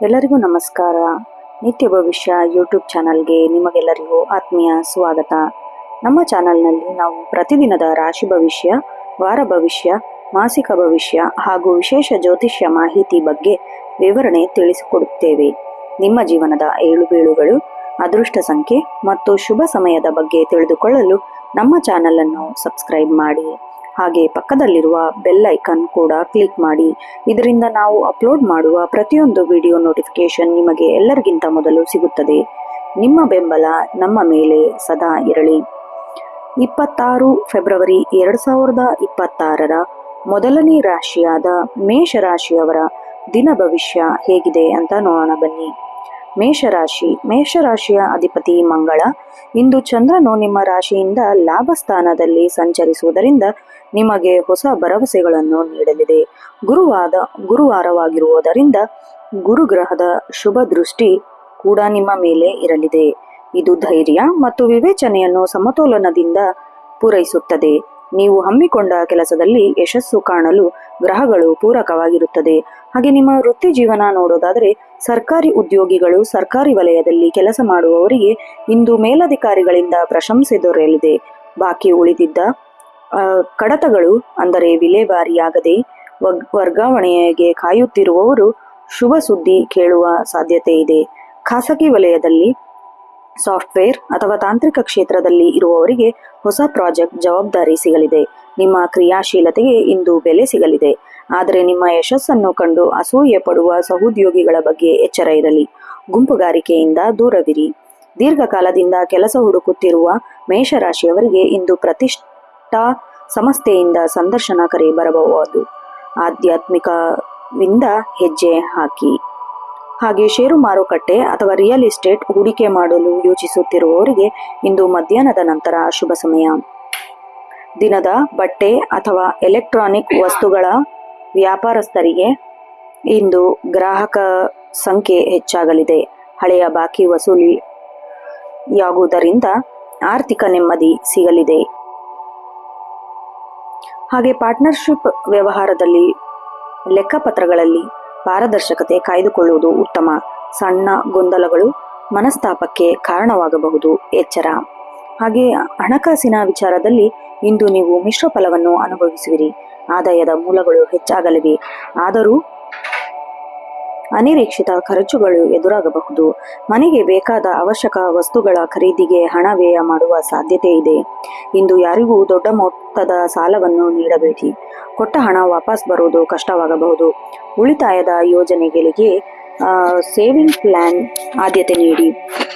ಎಲ್ಲರಿಗೂ ನಮಸ್ಕಾರ. ನಿತ್ಯ ಭವಿಷ್ಯ ಯೂಟ್ಯೂಬ್ ಚಾನಲ್ಗೆ ನಿಮಗೆಲ್ಲರಿಗೂ ಆತ್ಮೀಯ ಸ್ವಾಗತ. ನಮ್ಮ ಚಾನಲ್ನಲ್ಲಿ ನಾವು ಪ್ರತಿದಿನದ ರಾಶಿ ಭವಿಷ್ಯ, ವಾರ ಭವಿಷ್ಯ, ಮಾಸಿಕ ಭವಿಷ್ಯ ಹಾಗೂ ವಿಶೇಷ ಜ್ಯೋತಿಷ್ಯ ಮಾಹಿತಿ ಬಗ್ಗೆ ವಿವರಣೆ ತಿಳಿಸಿಕೊಡುತ್ತೇವೆ. ನಿಮ್ಮ ಜೀವನದ ಏಳುಬೀಳುಗಳು, ಅದೃಷ್ಟ ಸಂಖ್ಯೆ ಮತ್ತು ಶುಭ ಸಮಯದ ಬಗ್ಗೆ ತಿಳಿದುಕೊಳ್ಳಲು ನಮ್ಮ ಚಾನಲನ್ನು ಸಬ್ಸ್ಕ್ರೈಬ್ ಮಾಡಿ. ಹಾಗೆ ಪಕ್ಕದಲ್ಲಿರುವ ಬೆಲ್ ಐಕನ್ ಕೂಡ ಕ್ಲಿಕ್ ಮಾಡಿ. ಇದರಿಂದ ನಾವು ಅಪ್ಲೋಡ್ ಮಾಡುವ ಪ್ರತಿಯೊಂದು ವಿಡಿಯೋ ನೋಟಿಫಿಕೇಶನ್ ನಿಮಗೆ ಎಲ್ಲರಿಗಿಂತ ಮೊದಲು ಸಿಗುತ್ತದೆ. ನಿಮ್ಮ ಬೆಂಬಲ ನಮ್ಮ ಮೇಲೆ ಸದಾ ಇರಲಿ. 26 ಫೆಬ್ರವರಿ 2026 ಮೊದಲನೇ ರಾಶಿಯಾದ ಮೇಷರಾಶಿಯವರ ದಿನ ಭವಿಷ್ಯ ಹೇಗಿದೆ ಅಂತ ನೋಡೋಣ ಬನ್ನಿ. ಮೇಷರಾಶಿಯ ಅಧಿಪತಿ ಮಂಗಳ. ಇಂದು ಚಂದ್ರನು ನಿಮ್ಮ ರಾಶಿಯಿಂದ ಲಾಭ ಸ್ಥಾನದಲ್ಲಿ ಸಂಚರಿಸುವುದರಿಂದ ನಿಮಗೆ ಹೊಸ ಭರವಸೆಗಳನ್ನು ನೀಡಲಿದೆ. ಗುರುವಾರವಾಗಿರುವುದರಿಂದ ಗುರುಗ್ರಹದ ಶುಭ ದೃಷ್ಟಿ ಕೂಡ ನಿಮ್ಮ ಮೇಲೆ ಇರಲಿದೆ. ಇದು ಧೈರ್ಯ ಮತ್ತು ವಿವೇಚನೆಯನ್ನು ಸಮತೋಲನದಿಂದ ಪೂರೈಸುತ್ತದೆ. ನೀವು ಹಮ್ಮಿಕೊಂಡ ಕೆಲಸದಲ್ಲಿ ಯಶಸ್ಸು ಕಾಣಲು ಗ್ರಹಗಳು ಪೂರಕವಾಗಿರುತ್ತದೆ. ಹಾಗೆ ನಿಮ್ಮ ವೃತ್ತಿ ಜೀವನ ನೋಡೋದಾದರೆ ಸರ್ಕಾರಿ ಉದ್ಯೋಗಿಗಳು, ಸರ್ಕಾರಿ ವಲಯದಲ್ಲಿ ಕೆಲಸ ಮಾಡುವವರಿಗೆ ಇಂದು ಮೇಲಧಿಕಾರಿಗಳಿಂದ ಪ್ರಶಂಸೆ ದೊರೆಯಲಿದೆ. ಬಾಕಿ ಉಳಿದಿದ್ದ ಕಡತಗಳು ಅಂದರೆ ವಿಲೇವಾರಿಯಾಗದೆ ವರ್ಗಾವಣೆಗೆ ಕಾಯುತ್ತಿರುವವರು ಶುಭ ಸುದ್ದಿ ಕೇಳುವ ಸಾಧ್ಯತೆ ಇದೆ. ಖಾಸಗಿ ವಲಯದಲ್ಲಿ ಸಾಫ್ಟ್ವೇರ್ ಅಥವಾ ತಾಂತ್ರಿಕ ಕ್ಷೇತ್ರದಲ್ಲಿ ಇರುವವರಿಗೆ ಹೊಸ ಪ್ರಾಜೆಕ್ಟ್ ಜವಾಬ್ದಾರಿ ಸಿಗಲಿದೆ. ನಿಮ್ಮ ಕ್ರಿಯಾಶೀಲತೆಗೆ ಇಂದು ಬೆಲೆ ಸಿಗಲಿದೆ. ಆದರೆ ನಿಮ್ಮ ಯಶಸ್ಸನ್ನು ಕಂಡು ಅಸೂಯೆ ಪಡುವ ಸಹೋದ್ಯೋಗಿಗಳ ಬಗ್ಗೆ ಎಚ್ಚರ ಇರಲಿ. ಗುಂಪುಗಾರಿಕೆಯಿಂದ ದೂರವಿರಿ. ದೀರ್ಘಕಾಲದಿಂದ ಕೆಲಸ ಹುಡುಕುತ್ತಿರುವ ಮೇಷರಾಶಿಯವರಿಗೆ ಇಂದು ಪ್ರತಿಷ್ಠಾ ಸಂಸ್ಥೆಯಿಂದ ಸಂದರ್ಶನ ಕರೆ ಬರಬಹುದು. ಆಧ್ಯಾತ್ಮಿಕವಿಂದ ಹೆಜ್ಜೆ ಹಾಕಿ. ಹಾಗೆ ಷೇರು ಮಾರುಕಟ್ಟೆ ಅಥವಾ ರಿಯಲ್ ಎಸ್ಟೇಟ್ ಹೂಡಿಕೆ ಮಾಡಲು ಯೋಚಿಸುತ್ತಿರುವವರಿಗೆ ಇಂದು ಮಧ್ಯಾಹ್ನದ ನಂತರ ಶುಭ ಸಮಯ. ದಿನದ ಬಟ್ಟೆ ಅಥವಾ ಎಲೆಕ್ಟ್ರಾನಿಕ್ ವಸ್ತುಗಳ ವ್ಯಾಪಾರಸ್ಥರಿಗೆ ಇಂದು ಗ್ರಾಹಕ ಸಂಖ್ಯೆ ಹೆಚ್ಚಾಗಲಿದೆ. ಹಳೆಯ ಬಾಕಿ ವಸೂಲಿಯಾಗುವುದರಿಂದ ಆರ್ಥಿಕ ನೆಮ್ಮದಿ ಸಿಗಲಿದೆ. ಹಾಗೆ ಪಾರ್ಟ್ನರ್ಶಿಪ್ ವ್ಯವಹಾರದಲ್ಲಿ ಲೆಕ್ಕಪತ್ರಗಳಲ್ಲಿ ಪಾರದರ್ಶಕತೆ ಕಾಯ್ದುಕೊಳ್ಳುವುದು ಉತ್ತಮ. ಸಣ್ಣ ಗೊಂದಲಗಳು ಮನಸ್ತಾಪಕ್ಕೆ ಕಾರಣವಾಗಬಹುದು, ಎಚ್ಚರ. ಹಾಗೆ ಹಣಕಾಸಿನ ವಿಚಾರದಲ್ಲಿ ಇಂದು ನೀವು ಮಿಶ್ರ ಫಲವನ್ನು ಅನುಭವಿಸುವಿರಿ. ಆದಾಯದ ಮೂಲಗಳು ಹೆಚ್ಚಾಗಲಿವೆ, ಆದರೂ ಅನಿರೀಕ್ಷಿತ ಖರ್ಚುಗಳು ಎದುರಾಗಬಹುದು. ಮನೆಗೆ ಬೇಕಾದ ಅವಶ್ಯಕ ವಸ್ತುಗಳ ಖರೀದಿಗೆ ಹಣ ವ್ಯಯ ಮಾಡುವ ಸಾಧ್ಯತೆ ಇದೆ. ಇಂದು ಯಾರಿಗೂ ದೊಡ್ಡ ಮೊತ್ತದ ಸಾಲವನ್ನು ನೀಡಬೇಡಿ. ಕೊಟ್ಟ ಹಣ ವಾಪಸ್ ಬರುವುದು ಕಷ್ಟವಾಗಬಹುದು. ಉಳಿತಾಯದ ಯೋಜನೆಗಳಿಗೆ ಸೇವಿಂಗ್ ಪ್ಲಾನ್ ಆದ್ಯತೆ ನೀಡಿ.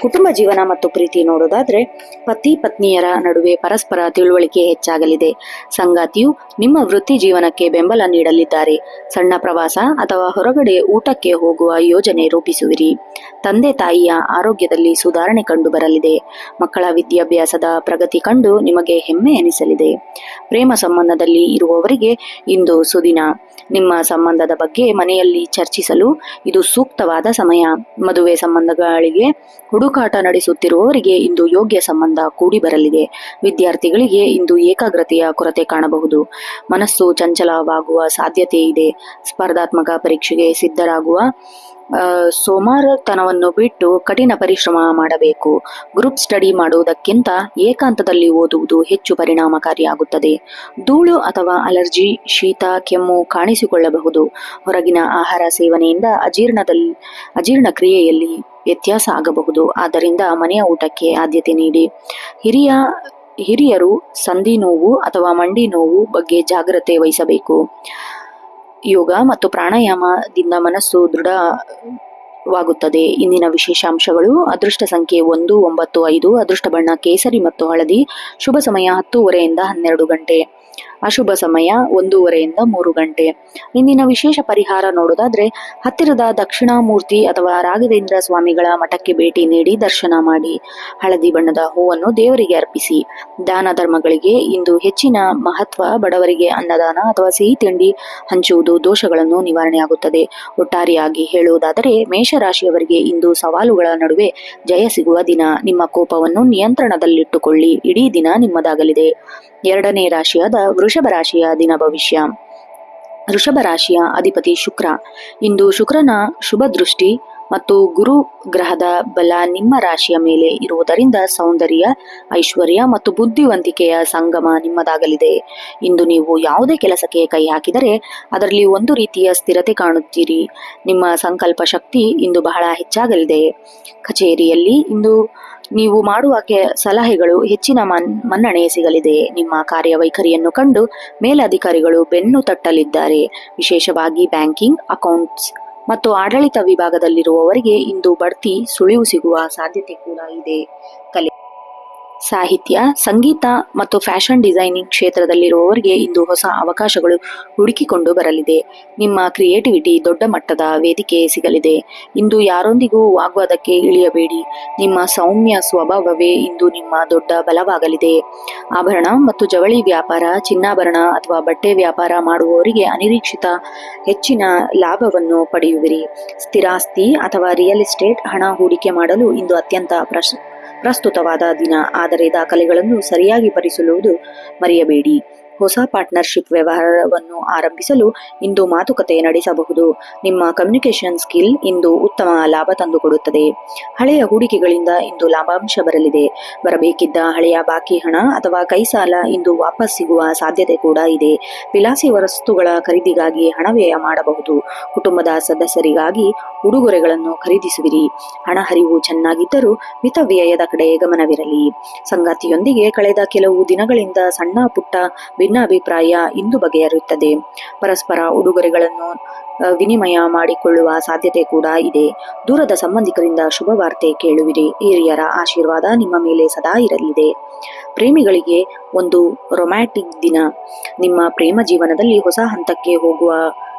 ಕುಟುಂಬ ಜೀವನ ಮತ್ತು ಪ್ರೀತಿ ನೋಡೋದಾದ್ರೆ ಪತಿ ಪತ್ನಿಯರ ನಡುವೆ ಪರಸ್ಪರ ತಿಳುವಳಿಕೆ ಹೆಚ್ಚಾಗಲಿದೆ. ಸಂಗಾತಿಯು ನಿಮ್ಮ ವೃತ್ತಿ ಜೀವನಕ್ಕೆ ಬೆಂಬಲ ನೀಡಲಿದ್ದಾರೆ. ಸಣ್ಣ ಪ್ರವಾಸ ಅಥವಾ ಹೊರಗಡೆ ಊಟಕ್ಕೆ ಹೋಗುವ ಯೋಜನೆ ರೂಪಿಸುವಿರಿ. ತಂದೆ ತಾಯಿಯ ಆರೋಗ್ಯದಲ್ಲಿ ಸುಧಾರಣೆ ಕಂಡು ಬರಲಿದೆ. ಮಕ್ಕಳ ವಿದ್ಯಾಭ್ಯಾಸದ ಪ್ರಗತಿ ಕಂಡು ನಿಮಗೆ ಹೆಮ್ಮೆ ಎನಿಸಲಿದೆ. ಪ್ರೇಮ ಸಂಬಂಧದಲ್ಲಿ ಇರುವವರಿಗೆ ಇಂದು ಸುದಿನ. ನಿಮ್ಮ ಸಂಬಂಧದ ಬಗ್ಗೆ ಮನೆಯಲ್ಲಿ ಚರ್ಚಿಸಲು ಇದು ಸೂಕ್ತವಾದ ಸಮಯ. ಮದುವೆ ಸಂಬಂಧಗಳಿಗೆ ಹುಡುಕಾಟ ನಡೆಸುತ್ತಿರುವವರಿಗೆ ಇಂದು ಯೋಗ್ಯ ಸಂಬಂಧ ಕೂಡಿ ಬರಲಿದೆ. ವಿದ್ಯಾರ್ಥಿಗಳಿಗೆ ಇಂದು ಏಕಾಗ್ರತೆಯ ಕೊರತೆ ಕಾಣಬಹುದು. ಮನಸ್ಸು ಚಂಚಲವಾಗುವ ಸಾಧ್ಯತೆ ಇದೆ. ಸ್ಪರ್ಧಾತ್ಮಕ ಪರೀಕ್ಷೆಗೆ ಸಿದ್ಧರಾಗುವ ಸೋಮಾರತನವನ್ನು ಬಿಟ್ಟು ಕಠಿಣ ಪರಿಶ್ರಮ ಮಾಡಬೇಕು. ಗ್ರೂಪ್ ಸ್ಟಡಿ ಮಾಡುವುದಕ್ಕಿಂತ ಏಕಾಂತದಲ್ಲಿ ಓದುವುದು ಹೆಚ್ಚು ಪರಿಣಾಮಕಾರಿಯಾಗುತ್ತದೆ. ಧೂಳು ಅಥವಾ ಅಲರ್ಜಿ, ಶೀತ, ಕೆಮ್ಮು ಕಾಣಿಸಿಕೊಳ್ಳಬಹುದು. ಹೊರಗಿನ ಆಹಾರ ಸೇವನೆಯಿಂದ ಅಜೀರ್ಣ ಕ್ರಿಯೆಯಲ್ಲಿ ವ್ಯತ್ಯಾಸ ಆಗಬಹುದು. ಆದ್ದರಿಂದ ಮನೆಯ ಊಟಕ್ಕೆ ಆದ್ಯತೆ ನೀಡಿ. ಹಿರಿಯರು ಸಂಧಿ ನೋವು ಅಥವಾ ಮಂಡಿ ನೋವು ಬಗ್ಗೆ ಜಾಗ್ರತೆ ವಹಿಸಬೇಕು. ಯೋಗ ಮತ್ತು ಪ್ರಾಣಾಯಾಮದಿಂದ ಮನಸ್ಸು ದೃಢವಾಗುತ್ತದೆ. ಇಂದಿನ ವಿಶೇಷಾಂಶಗಳು: ಅದೃಷ್ಟ ಸಂಖ್ಯೆ 195, ಅದೃಷ್ಟ ಬಣ್ಣ ಕೇಸರಿ ಮತ್ತು ಹಳದಿ, ಶುಭ ಸಮಯ 10:30 ರಿಂದ 12 ಗಂಟೆ, ಅಶುಭ ಸಮಯ 1:30 ರಿಂದ 3 ಗಂಟೆ. ಇಂದಿನ ವಿಶೇಷ ಪರಿಹಾರ ನೋಡೋದಾದ್ರೆ ಹತ್ತಿರದ ದಕ್ಷಿಣಾಮೂರ್ತಿ ಅಥವಾ ರಾಘವೇಂದ್ರ ಸ್ವಾಮಿಗಳ ಮಠಕ್ಕೆ ಭೇಟಿ ನೀಡಿ ದರ್ಶನ ಮಾಡಿ. ಹಳದಿ ಬಣ್ಣದ ಹೂವನ್ನು ದೇವರಿಗೆ ಅರ್ಪಿಸಿ. ದಾನ ಧರ್ಮಗಳಿಗೆ ಇಂದು ಹೆಚ್ಚಿನ ಮಹತ್ವ. ಬಡವರಿಗೆ ಅನ್ನದಾನ ಅಥವಾ ಸಿಹಿ ತಿಂಡಿ ಹಂಚುವುದು ದೋಷಗಳನ್ನು ನಿವಾರಣೆಯಾಗುತ್ತದೆ. ಒಟ್ಟಾರೆಯಾಗಿ ಹೇಳುವುದಾದರೆ ಮೇಷರಾಶಿಯವರಿಗೆ ಇಂದು ಸವಾಲುಗಳ ನಡುವೆ ಜಯ ಸಿಗುವ ದಿನ. ನಿಮ್ಮ ಕೋಪವನ್ನು ನಿಯಂತ್ರಣದಲ್ಲಿಟ್ಟುಕೊಳ್ಳಿ. ಇಡೀ ದಿನ ನಿಮ್ಮದಾಗಲಿದೆ. ಎರಡನೇ ರಾಶಿಯಾದ ವೃಷಭ ರಾಶಿಯ ದಿನ ಭವಿಷ್ಯ. ವೃಷಭ ರಾಶಿಯ ಅಧಿಪತಿ ಶುಕ್ರ. ಇಂದು ಶುಕ್ರನ ಶುಭ ದೃಷ್ಟಿ ಮತ್ತು ಗುರು ಗ್ರಹದ ಬಲ ನಿಮ್ಮ ರಾಶಿಯ ಮೇಲೆ ಇರುವುದರಿಂದ ಸೌಂದರ್ಯ, ಐಶ್ವರ್ಯ ಮತ್ತು ಬುದ್ಧಿವಂತಿಕೆಯ ಸಂಗಮ ನಿಮ್ಮದಾಗಲಿದೆ. ಇಂದು ನೀವು ಯಾವುದೇ ಕೆಲಸಕ್ಕೆ ಕೈ ಹಾಕಿದರೆ ಅದರಲ್ಲಿ ಒಂದು ರೀತಿಯ ಸ್ಥಿರತೆ ಕಾಣುತ್ತೀರಿ. ನಿಮ್ಮ ಸಂಕಲ್ಪ ಶಕ್ತಿ ಇಂದು ಬಹಳ ಹೆಚ್ಚಾಗಲಿದೆ. ಕಚೇರಿಯಲ್ಲಿ ಇಂದು ನೀವು ಮಾಡುವ ಸಲಹೆಗಳು ಹೆಚ್ಚಿನ ಮನ್ನಣೆ ಸಿಗಲಿದೆ. ನಿಮ್ಮ ಕಾರ್ಯವೈಖರಿಯನ್ನು ಕಂಡು ಮೇಲಧಿಕಾರಿಗಳು ಬೆನ್ನು ತಟ್ಟಲಿದ್ದಾರೆ. ವಿಶೇಷವಾಗಿ ಬ್ಯಾಂಕಿಂಗ್, ಅಕೌಂಟ್ಸ್ ಮತ್ತು ಆಡಳಿತ ವಿಭಾಗದಲ್ಲಿರುವವರಿಗೆ ಇಂದು ಬಡ್ತಿ, ಸುಳಿವು ಸಿಗುವ ಸಾಧ್ಯತೆ ಕೂಡ ಇದೆ. ಸಾಹಿತ್ಯ, ಸಂಗೀತ ಮತ್ತು ಫ್ಯಾಷನ್ ಡಿಸೈನಿಂಗ್ ಕ್ಷೇತ್ರದಲ್ಲಿರುವವರಿಗೆ ಇಂದು ಹೊಸ ಅವಕಾಶಗಳು ಹುಡುಕಿಕೊಂಡು ಬರಲಿದೆ. ನಿಮ್ಮ ಕ್ರಿಯೇಟಿವಿಟಿ ದೊಡ್ಡ ಮಟ್ಟದ ವೇದಿಕೆ ಸಿಗಲಿದೆ. ಇಂದು ಯಾರೊಂದಿಗೂ ವಾಗ್ವಾದಕ್ಕೆ ಇಳಿಯಬೇಡಿ. ನಿಮ್ಮ ಸೌಮ್ಯ ಸ್ವಭಾವವೇ ಇಂದು ನಿಮ್ಮ ದೊಡ್ಡ ಬಲವಾಗಲಿದೆ. ಆಭರಣ ಮತ್ತು ಜವಳಿ ವ್ಯಾಪಾರ, ಚಿನ್ನಾಭರಣ ಅಥವಾ ಬಟ್ಟೆ ವ್ಯಾಪಾರ ಮಾಡುವವರಿಗೆ ಅನಿರೀಕ್ಷಿತ ಹೆಚ್ಚಿನ ಲಾಭವನ್ನು ಪಡೆಯುವಿರಿ. ಸ್ಥಿರಾಸ್ತಿ ಅಥವಾ ರಿಯಲ್ ಎಸ್ಟೇಟ್ ಹಣ ಹೂಡಿಕೆ ಮಾಡಲು ಇಂದು ಅತ್ಯಂತ ಪ್ರಸ್ತುತವಾದ ದಿನ. ಆದರೆ ದಾಖಲೆಗಳನ್ನು ಸರಿಯಾಗಿ ಪರಿಶೀಲಿಸುವುದು ಮರೆಯಬೇಡಿ. ಹೊಸ ಪಾರ್ಟ್ನರ್ಶಿಪ್ ವ್ಯವಹಾರವನ್ನು ಆರಂಭಿಸಲು ಇಂದು ಮಾತುಕತೆ ನಡೆಸಬಹುದು. ನಿಮ್ಮ ಕಮ್ಯುನಿಕೇಷನ್ ಸ್ಕಿಲ್ ಇಂದು ಉತ್ತಮ ಲಾಭ ತಂದುಕೊಡುತ್ತದೆ. ಹಳೆಯ ಹೂಡಿಕೆಗಳಿಂದ ಇಂದು ಲಾಭಾಂಶ ಬರಬೇಕಿದ್ದ ಹಳೆಯ ಬಾಕಿ ಹಣ ಅಥವಾ ಕೈ ಸಾಲ ಇಂದು ವಾಪಸ್ ಸಿಗುವ ಸಾಧ್ಯತೆ ಕೂಡ ಇದೆ. ವಿಲಾಸಿ ವಸ್ತುಗಳ ಖರೀದಿಗಾಗಿ ಹಣ ವ್ಯಯ ಮಾಡಬಹುದು. ಕುಟುಂಬದ ಸದಸ್ಯರಿಗಾಗಿ ಉಡುಗೊರೆಗಳನ್ನು ಖರೀದಿಸುವಿರಿ. ಹಣ ಹರಿವು ಚೆನ್ನಾಗಿದ್ದರೂ ಮಿತವ್ಯಯದ ಕಡೆ ಗಮನವಿರಲಿ. ಸಂಗಾತಿಯೊಂದಿಗೆ ಕಳೆದ ಕೆಲವು ದಿನಗಳಿಂದ ಸಣ್ಣ ಪುಟ್ಟ ಭಿನ್ನಾಭಿಪ್ರಾಯ ಇಂದು ಬಗೆಹರಿಯುತ್ತದೆ. ಪರಸ್ಪರ ಉಡುಗೊರೆಗಳನ್ನು ವಿನಿಮಯ ಮಾಡಿಕೊಳ್ಳುವ ಸಾಧ್ಯತೆ ಕೂಡ ಇದೆ. ದೂರದ ಸಂಬಂಧಿಕರಿಂದ ಶುಭ ವಾರ್ತೆ ಕೇಳುವಿರಿ. ಹಿರಿಯರ ಆಶೀರ್ವಾದ ನಿಮ್ಮ ಮೇಲೆ ಸದಾ ಇರಲಿದೆ. ಪ್ರೇಮಿಗಳಿಗೆ ಒಂದು ರೊಮ್ಯಾಂಟಿಕ್ ದಿನ. ನಿಮ್ಮ ಪ್ರೇಮ ಜೀವನದಲ್ಲಿ ಹೊಸ ಹಂತಕ್ಕೆ ಹೋಗುವ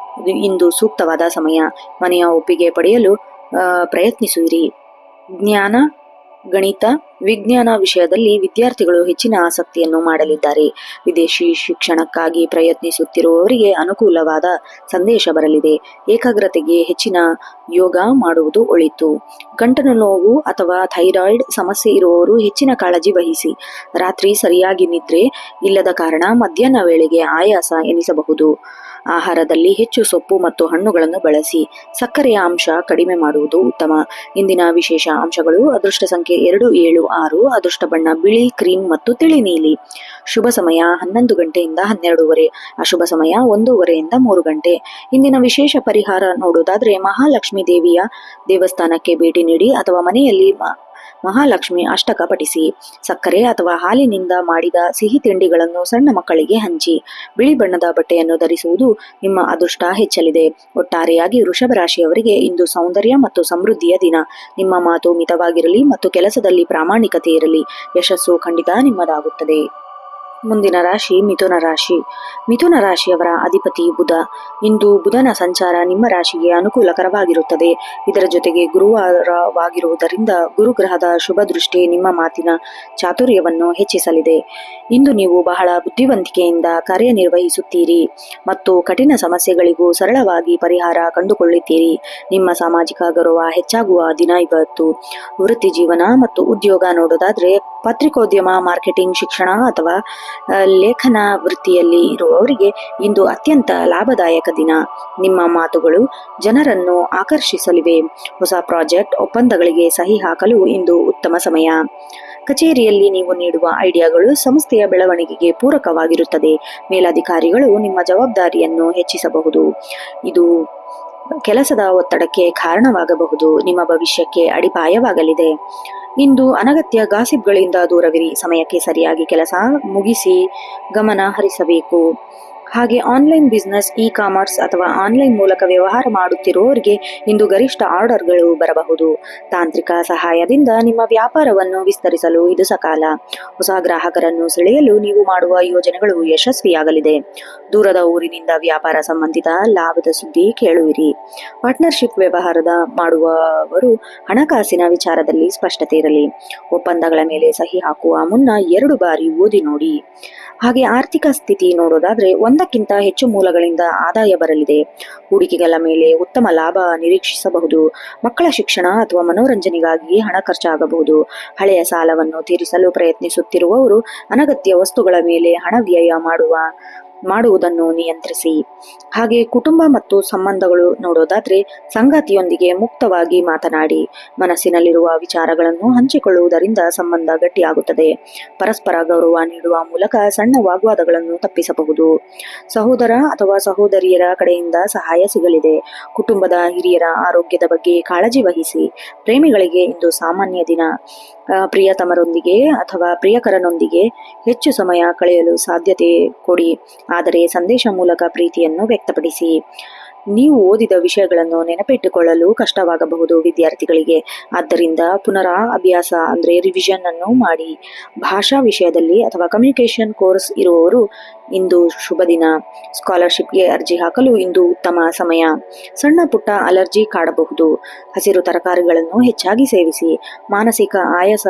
ಇಂದು ಸೂಕ್ತವಾದ ಸಮಯ. ಮನೆಯ ಒಪ್ಪಿಗೆ ಪಡೆಯಲು ಪ್ರಯತ್ನಿಸುವಿರಿ. ಜ್ಞಾನ, ಗಣಿತ, ವಿಜ್ಞಾನ ವಿಷಯದಲ್ಲಿ ವಿದ್ಯಾರ್ಥಿಗಳು ಹೆಚ್ಚಿನ ಆಸಕ್ತಿಯನ್ನು ಮಾಡಲಿದ್ದಾರೆ. ವಿದೇಶಿ ಶಿಕ್ಷಣಕ್ಕಾಗಿ ಪ್ರಯತ್ನಿಸುತ್ತಿರುವವರಿಗೆ ಅನುಕೂಲವಾದ ಸಂದೇಶ ಬರಲಿದೆ. ಏಕಾಗ್ರತೆಗೆ ಹೆಚ್ಚಿನ ಯೋಗ ಮಾಡುವುದು ಒಳಿತು. ಗಂಟಲು ನೋವು ಅಥವಾ ಥೈರಾಯ್ಡ್ ಸಮಸ್ಯೆ ಇರುವವರು ಹೆಚ್ಚಿನ ಕಾಳಜಿ ವಹಿಸಿ. ರಾತ್ರಿ ಸರಿಯಾಗಿ ನಿದ್ರೆ ಇಲ್ಲದ ಕಾರಣ ಮಧ್ಯಾಹ್ನ ವೇಳೆಗೆ ಆಯಾಸ ಎನಿಸಬಹುದು. ಆಹಾರದಲ್ಲಿ ಹೆಚ್ಚು ಸೊಪ್ಪು ಮತ್ತು ಹಣ್ಣುಗಳನ್ನು ಬಳಸಿ. ಸಕ್ಕರೆಯ ಅಂಶ ಕಡಿಮೆ ಮಾಡುವುದು ಉತ್ತಮ. ಇಂದಿನ ವಿಶೇಷ ಅಂಶಗಳು: ಅದೃಷ್ಟ ಸಂಖ್ಯೆ 276, ಅದೃಷ್ಟ ಬಣ್ಣ ಬಿಳಿ, ಕ್ರೀಮ್ ಮತ್ತು ತಿಳಿ ನೀಲಿ. ಶುಭ ಸಮಯ 11 ಗಂಟೆಯಿಂದ 12:30, ಅಶುಭ ಸಮಯ 1:30ರಿಂದ 3 ಗಂಟೆ. ಇಂದಿನ ವಿಶೇಷ ಪರಿಹಾರ ನೋಡುವುದಾದ್ರೆ ಮಹಾಲಕ್ಷ್ಮಿ ದೇವಿಯ ದೇವಸ್ಥಾನಕ್ಕೆ ಭೇಟಿ ನೀಡಿ ಅಥವಾ ಮನೆಯಲ್ಲಿ ಮಹಾಲಕ್ಷ್ಮಿ ಅಷ್ಟಕ ಪಠಿಸಿ. ಸಕ್ಕರೆ ಅಥವಾ ಹಾಲಿನಿಂದ ಮಾಡಿದ ಸಿಹಿ ತಿಂಡಿಗಳನ್ನು ಸಣ್ಣ ಮಕ್ಕಳಿಗೆ ಹಂಚಿ. ಬಿಳಿ ಬಣ್ಣದ ಬಟ್ಟೆಯನ್ನು ಧರಿಸುವುದು ನಿಮ್ಮ ಅದೃಷ್ಟ ಹೆಚ್ಚಲಿದೆ. ಒಟ್ಟಾರೆಯಾಗಿ ವೃಷಭ ರಾಶಿಯವರಿಗೆ ಇಂದು ಸೌಂದರ್ಯ ಮತ್ತು ಸಮೃದ್ಧಿಯ ದಿನ. ನಿಮ್ಮ ಮಾತು ಮಿತವಾಗಿರಲಿ ಮತ್ತು ಕೆಲಸದಲ್ಲಿ ಪ್ರಾಮಾಣಿಕತೆ ಇರಲಿ. ಯಶಸ್ಸು ಖಂಡಿತ ನಿಮ್ಮದಾಗುತ್ತದೆ. ಮುಂದಿನ ರಾಶಿ ಮಿಥುನ ರಾಶಿ. ಮಿಥುನ ರಾಶಿಯವರ ಅಧಿಪತಿ ಬುಧ. ಇಂದು ಬುಧನ ಸಂಚಾರ ನಿಮ್ಮ ರಾಶಿಗೆ ಅನುಕೂಲಕರವಾಗಿರುತ್ತದೆ. ಇದರ ಜೊತೆಗೆ ಗುರುವಾರವಾಗಿರುವುದರಿಂದ ಗುರುಗ್ರಹದ ಶುಭ ದೃಷ್ಟಿ ನಿಮ್ಮ ಮಾತಿನ ಚಾತುರ್ಯವನ್ನು ಹೆಚ್ಚಿಸಲಿದೆ. ಇಂದು ನೀವು ಬಹಳ ಬುದ್ಧಿವಂತಿಕೆಯಿಂದ ಕಾರ್ಯನಿರ್ವಹಿಸುತ್ತೀರಿ ಮತ್ತು ಕಠಿಣ ಸಮಸ್ಯೆಗಳಿಗೂ ಸರಳವಾಗಿ ಪರಿಹಾರ ಕಂಡುಕೊಳ್ಳುತ್ತೀರಿ. ನಿಮ್ಮ ಸಾಮಾಜಿಕ ಗೌರವ ಹೆಚ್ಚಾಗುವ ದಿನ ಇವತ್ತು. ವೃತ್ತಿ ಜೀವನ ಮತ್ತು ಉದ್ಯೋಗ ನೋಡೋದಾದ್ರೆ ಪತ್ರಿಕೋದ್ಯಮ, ಮಾರ್ಕೆಟಿಂಗ್, ಶಿಕ್ಷಣ ಅಥವಾ ಲೇಖನ ವೃತ್ತಿಯಲ್ಲಿ ಇರುವವರಿಗೆ ಇಂದು ಅತ್ಯಂತ ಲಾಭದಾಯಕ ದಿನ. ನಿಮ್ಮ ಮಾತುಗಳು ಜನರನ್ನು ಆಕರ್ಷಿಸಲಿವೆ. ಹೊಸ ಪ್ರಾಜೆಕ್ಟ್ ಒಪ್ಪಂದಗಳಿಗೆ ಸಹಿ ಹಾಕಲು ಇಂದು ಉತ್ತಮ ಸಮಯ. ಕಚೇರಿಯಲ್ಲಿ ನೀವು ನೀಡುವ ಐಡಿಯಾಗಳು ಸಂಸ್ಥೆಯ ಬೆಳವಣಿಗೆಗೆ ಪೂರಕವಾಗಿರುತ್ತದೆ. ಮೇಲಧಿಕಾರಿಗಳು ನಿಮ್ಮ ಜವಾಬ್ದಾರಿಯನ್ನು ಹೆಚ್ಚಿಸಬಹುದು. ಇದು ಕೆಲಸದ ಒತ್ತಡಕ್ಕೆ ಕಾರಣವಾಗಬಹುದು. ನಿಮ್ಮ ಭವಿಷ್ಯಕ್ಕೆ ಅಡಿಪಾಯವಾಗಲಿದೆ. ಇಂದು ಅನಗತ್ಯ ಗಾಸಿಪ್ಗಳಿಂದ ದೂರವಿರಿ. ಸಮಯಕ್ಕೆ ಸರಿಯಾಗಿ ಕೆಲಸ ಮುಗಿಸಿ ಗಮನ ಹರಿಸಬೇಕು. ಹಾಗೆ ಆನ್ಲೈನ್ ಬಿಸ್ನೆಸ್, ಇ-ಕಾಮರ್ಸ್ ಅಥವಾ ಆನ್ಲೈನ್ ಮೂಲಕ ವ್ಯವಹಾರ ಮಾಡುತ್ತಿರುವವರಿಗೆ ಇಂದು ಗರಿಷ್ಠ ಆರ್ಡರ್ಗಳು ಬರಬಹುದು. ತಾಂತ್ರಿಕ ಸಹಾಯದಿಂದ ನಿಮ್ಮ ವ್ಯಾಪಾರವನ್ನು ವಿಸ್ತರಿಸಲು ಇದು ಸಕಾಲ. ಹೊಸ ಗ್ರಾಹಕರನ್ನು ಸೆಳೆಯಲು ನೀವು ಮಾಡುವ ಯೋಜನೆಗಳು ಯಶಸ್ವಿಯಾಗಲಿದೆ. ದೂರದ ಊರಿನಿಂದ ವ್ಯಾಪಾರ ಸಂಬಂಧಿತ ಲಾಭದ ಸುದ್ದಿ ಕೇಳುವಿರಿ. ಪಾರ್ಟ್ನರ್ಶಿಪ್ ವ್ಯವಹಾರದ ಮಾಡುವವರು ಹಣಕಾಸಿನ ವಿಚಾರದಲ್ಲಿ ಸ್ಪಷ್ಟತೆ ಇರಲಿ. ಒಪ್ಪಂದಗಳ ಮೇಲೆ ಸಹಿ ಹಾಕುವ ಮುನ್ನ 2 ಬಾರಿ ಓದಿ ನೋಡಿ. ಹಾಗೆ ಆರ್ಥಿಕ ಸ್ಥಿತಿ ನೋಡೋದಾದ್ರೆ ಒಂದಕ್ಕಿಂತ ಹೆಚ್ಚು ಮೂಲಗಳಿಂದ ಆದಾಯ ಬರಲಿದೆ. ಹೂಡಿಕೆಗಳ ಮೇಲೆ ಉತ್ತಮ ಲಾಭ ನಿರೀಕ್ಷಿಸಬಹುದು. ಮಕ್ಕಳ ಶಿಕ್ಷಣ ಅಥವಾ ಮನೋರಂಜನೆಗಾಗಿ ಹಣ ಖರ್ಚಾಗಬಹುದು. ಹಳೆಯ ಸಾಲವನ್ನು ತೀರಿಸಲು ಪ್ರಯತ್ನಿಸುತ್ತಿರುವವರು ಅನಗತ್ಯ ವಸ್ತುಗಳ ಮೇಲೆ ಹಣ ವ್ಯಯ ಮಾಡುವುದನ್ನು ನಿಯಂತ್ರಿಸಿ. ಹಾಗೆ ಕುಟುಂಬ ಮತ್ತು ಸಂಬಂಧಗಳು ನೋಡೋದಾದ್ರೆ ಸಂಗಾತಿಯೊಂದಿಗೆ ಮುಕ್ತವಾಗಿ ಮಾತನಾಡಿ ಮನಸ್ಸಿನಲ್ಲಿರುವ ವಿಚಾರಗಳನ್ನು ಹಂಚಿಕೊಳ್ಳುವುದರಿಂದ ಸಂಬಂಧ ಗಟ್ಟಿಯಾಗುತ್ತದೆ. ಪರಸ್ಪರ ಗೌರವ ನೀಡುವ ಮೂಲಕ ಸಣ್ಣ ವಾಗ್ವಾದಗಳನ್ನು ತಪ್ಪಿಸಬಹುದು. ಸಹೋದರ ಅಥವಾ ಸಹೋದರಿಯರ ಕಡೆಯಿಂದ ಸಹಾಯ ಸಿಗಲಿದೆ. ಕುಟುಂಬದ ಹಿರಿಯರ ಆರೋಗ್ಯದ ಬಗ್ಗೆ ಕಾಳಜಿ ವಹಿಸಿ. ಪ್ರೇಮಿಗಳಿಗೆ ಇಂದು ಸಾಮಾನ್ಯ ದಿನ. ಪ್ರಿಯತಮರೊಂದಿಗೆ ಅಥವಾ ಪ್ರಿಯಕರನೊಂದಿಗೆ ಹೆಚ್ಚು ಸಮಯ ಕಳೆಯಲು ಸಾಧ್ಯತೆ ಕೊಡಿ, ಆದರೆ ಸಂದೇಶ ಮೂಲಕ ಪ್ರೀತಿಯನ್ನು ವ್ಯಕ್ತಪಡಿಸಿ. ನೀವು ಓದಿದ ವಿಷಯಗಳನ್ನು ನೆನಪಿಟ್ಟುಕೊಳ್ಳಲು ಕಷ್ಟವಾಗಬಹುದು ವಿದ್ಯಾರ್ಥಿಗಳಿಗೆ. ಆದ್ದರಿಂದ ಪುನರ ಅಭ್ಯಾಸ ರಿವಿಷನ್ ಅನ್ನು ಮಾಡಿ. ಭಾಷಾ ವಿಷಯದಲ್ಲಿ ಅಥವಾ ಕಮ್ಯುನಿಕೇಶನ್ ಕೋರ್ಸ್ ಇರುವವರು ಇಂದು ಶುಭ ದಿನ. ಸ್ಕಾಲರ್ಶಿಪ್ಗೆ ಅರ್ಜಿ ಹಾಕಲು ಇಂದು ಉತ್ತಮ ಸಮಯ. ಸಣ್ಣ ಪುಟ್ಟ ಅಲರ್ಜಿ ಕಾಡಬಹುದು. ಹಸಿರು ತರಕಾರಿಗಳನ್ನು ಹೆಚ್ಚಾಗಿ ಸೇವಿಸಿ. ಮಾನಸಿಕ ಆಯಾಸ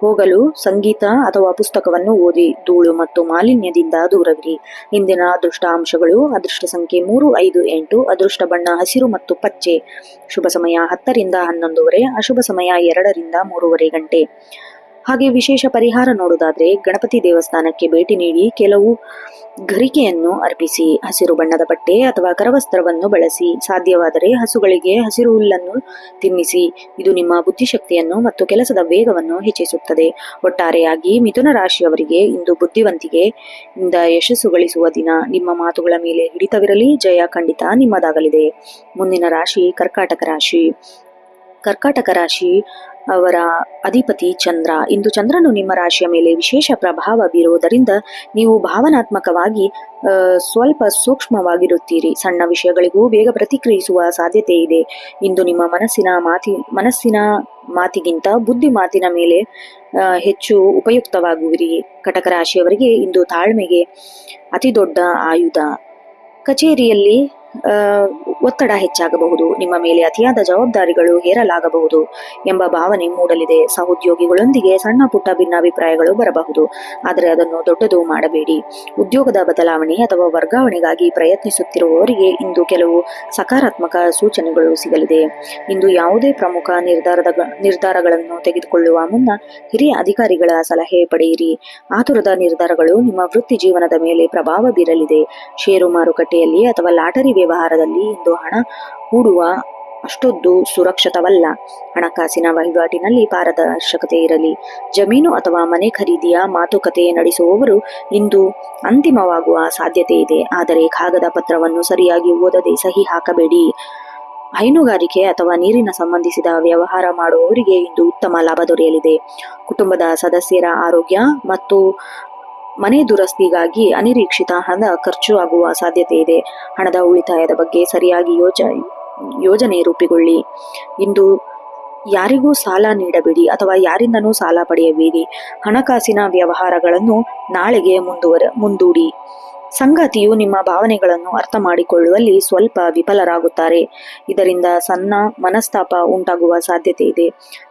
ಹೋಗಲು ಸಂಗೀತ ಅಥವಾ ಪುಸ್ತಕವನ್ನು ಓದಿ. ಧೂಳು ಮತ್ತು ಮಾಲಿನ್ಯದಿಂದ ದೂರವಿರಿ. ಇಂದಿನ ಅದೃಷ್ಟ ಅಂಶಗಳು: ಅದೃಷ್ಟ ಸಂಖ್ಯೆ 3, 5, 8. ಅದೃಷ್ಟ ಬಣ್ಣ ಹಸಿರು ಮತ್ತು ಪಚ್ಚೆ. ಶುಭ ಸಮಯ 10 ರಿಂದ 11:30. ಅಶುಭ ಸಮಯ 2 ರಿಂದ 3:30 ಗಂಟೆ. ಹಾಗೆ ವಿಶೇಷ ಪರಿಹಾರ ನೋಡುವುದಾದ್ರೆ ಗಣಪತಿ ದೇವಸ್ಥಾನಕ್ಕೆ ಭೇಟಿ ನೀಡಿ ಕೆಲವು ಗರಿಕೆಯನ್ನು ಅರ್ಪಿಸಿ. ಹಸಿರು ಬಣ್ಣದ ಬಟ್ಟೆ ಅಥವಾ ಕರವಸ್ತ್ರವನ್ನು ಬಳಸಿ. ಸಾಧ್ಯವಾದರೆ ಹಸುಗಳಿಗೆ ಹಸಿರು ಹುಲ್ಲನ್ನು ತಿನ್ನಿಸಿ. ಇದು ನಿಮ್ಮ ಬುದ್ಧಿಶಕ್ತಿಯನ್ನು ಮತ್ತು ಕೆಲಸದ ವೇಗವನ್ನು ಹೆಚ್ಚಿಸುತ್ತದೆ. ಒಟ್ಟಾರೆಯಾಗಿ ಮಿಥುನ ರಾಶಿಯವರಿಗೆ ಇಂದು ಬುದ್ಧಿವಂತಿಕೆ ಇಂದ ಯಶಸ್ಸು ಗಳಿಸುವ ದಿನ. ನಿಮ್ಮ ಮಾತುಗಳ ಮೇಲೆ ಹಿಡಿತವಿರಲಿ. ಜಯ ಖಂಡಿತ ನಿಮ್ಮದಾಗಲಿದೆ. ಮುಂದಿನ ರಾಶಿ ಕರ್ಕಾಟಕ ರಾಶಿ. ಕರ್ಕಾಟಕ ರಾಶಿ ಅವರ ಅಧಿಪತಿ ಚಂದ್ರ. ಇಂದು ಚಂದ್ರನು ನಿಮ್ಮ ರಾಶಿಯ ಮೇಲೆ ವಿಶೇಷ ಪ್ರಭಾವ ಬೀರುವುದರಿಂದ ನೀವು ಭಾವನಾತ್ಮಕವಾಗಿ ಸ್ವಲ್ಪ ಸೂಕ್ಷ್ಮವಾಗಿರುತ್ತೀರಿ. ಸಣ್ಣ ವಿಷಯಗಳಿಗೂ ಬೇಗ ಪ್ರತಿಕ್ರಿಯಿಸುವ ಸಾಧ್ಯತೆ ಇದೆ. ಇಂದು ನಿಮ್ಮ ಮನಸ್ಸಿನ ಮಾತಿಗಿಂತ ಬುದ್ಧಿ ಮಾತಿನ ಮೇಲೆ ಹೆಚ್ಚು ಉಪಯುಕ್ತವಾಗುವಿರಿ. ಕಟಕ ರಾಶಿಯವರಿಗೆ ಇಂದು ತಾಳ್ಮೆಗೆ ಅತಿ ದೊಡ್ಡ ಆಯುಧ. ಕಚೇರಿಯಲ್ಲಿ ಒತ್ತಡ ಹೆಚ್ಚಾಗಬಹುದು. ನಿಮ್ಮ ಮೇಲೆ ಅತಿಯಾದ ಜವಾಬ್ದಾರಿಗಳು ಹೇರಲಾಗಬಹುದು ಎಂಬ ಭಾವನೆ ಮೂಡಲಿದೆ. ಸಹೋದ್ಯೋಗಿಗಳೊಂದಿಗೆ ಸಣ್ಣ ಪುಟ್ಟ ಭಿನ್ನಾಭಿಪ್ರಾಯಗಳು ಬರಬಹುದು, ಆದರೆ ಅದನ್ನು ದೊಡ್ಡದು ಮಾಡಬೇಡಿ. ಉದ್ಯೋಗದ ಬದಲಾವಣೆ ಅಥವಾ ವರ್ಗಾವಣೆಗಾಗಿ ಪ್ರಯತ್ನಿಸುತ್ತಿರುವವರಿಗೆ ಇಂದು ಕೆಲವು ಸಕಾರಾತ್ಮಕ ಸೂಚನೆಗಳು ಸಿಗಲಿದೆ. ಇಂದು ಯಾವುದೇ ಪ್ರಮುಖ ನಿರ್ಧಾರಗಳನ್ನು ತೆಗೆದುಕೊಳ್ಳುವ ಮುನ್ನ ಹಿರಿಯ ಅಧಿಕಾರಿಗಳ ಸಲಹೆ ಪಡೆಯಿರಿ. ಆತುರದ ನಿರ್ಧಾರಗಳು ನಿಮ್ಮ ವೃತ್ತಿ ಜೀವನದ ಮೇಲೆ ಪ್ರಭಾವ ಬೀರಲಿದೆ. ಷೇರು ಮಾರುಕಟ್ಟೆಯಲ್ಲಿ ಅಥವಾ ಲಾಟರಿ ವ್ಯವಹಾರದಲ್ಲಿ ಇಂದು ಹಣ ಹೂಡುವ ಅಷ್ಟೊಂದು ಸುರಕ್ಷಿತವಲ್ಲ. ಹಣಕಾಸಿನ ವಹಿವಾಟಿನಲ್ಲಿ ಪಾರದರ್ಶಕತೆ ಇರಲಿ. ಜಮೀನು ಅಥವಾ ಮನೆ ಖರೀದಿಯ ಮಾತುಕತೆ ನಡೆಸುವವರು ಇಂದು ಅಂತಿಮವಾಗುವ ಸಾಧ್ಯತೆ ಇದೆ, ಆದರೆ ಕಾಗದ ಪತ್ರವನ್ನು ಸರಿಯಾಗಿ ಓದದೆ ಸಹಿ ಹಾಕಬೇಡಿ. ಹೈನುಗಾರಿಕೆ ಅಥವಾ ನೀರಿನ ಸಂಬಂಧಿಸಿದ ವ್ಯವಹಾರ ಮಾಡುವವರಿಗೆ ಇಂದು ಉತ್ತಮ ಲಾಭ ದೊರೆಯಲಿದೆ. ಕುಟುಂಬದ ಸದಸ್ಯರ ಆರೋಗ್ಯ ಮತ್ತು ಮನೆ ದುರಸ್ತಿಗಾಗಿ ಅನಿರೀಕ್ಷಿತ ಹಣ ಖರ್ಚು ಆಗುವ ಸಾಧ್ಯತೆ ಇದೆ. ಹಣದ ಉಳಿತಾಯದ ಬಗ್ಗೆ ಸರಿಯಾಗಿ ಯೋಜನೆ ರೂಪಿಗೊಳ್ಳಿ. ಇಂದು ಯಾರಿಗೂ ಸಾಲ ನೀಡಬೇಡಿ ಅಥವಾ ಯಾರಿಂದನೂ ಸಾಲ ಪಡೆಯಬೇಡಿ. ಹಣಕಾಸಿನ ವ್ಯವಹಾರಗಳನ್ನು ನಾಳೆಗೆ ಮುಂದೂಡಿ. ಸಂಗಾತಿಯು ನಿಮ್ಮ ಭಾವನೆಗಳನ್ನು ಅರ್ಥ ಮಾಡಿಕೊಳ್ಳುವಲ್ಲಿ ಸ್ವಲ್ಪ ವಿಫಲರಾಗುತ್ತಾರೆ. ಇದರಿಂದ ಸಣ್ಣ ಮನಸ್ತಾಪ ಉಂಟಾಗುವ ಸಾಧ್ಯತೆ ಇದೆ.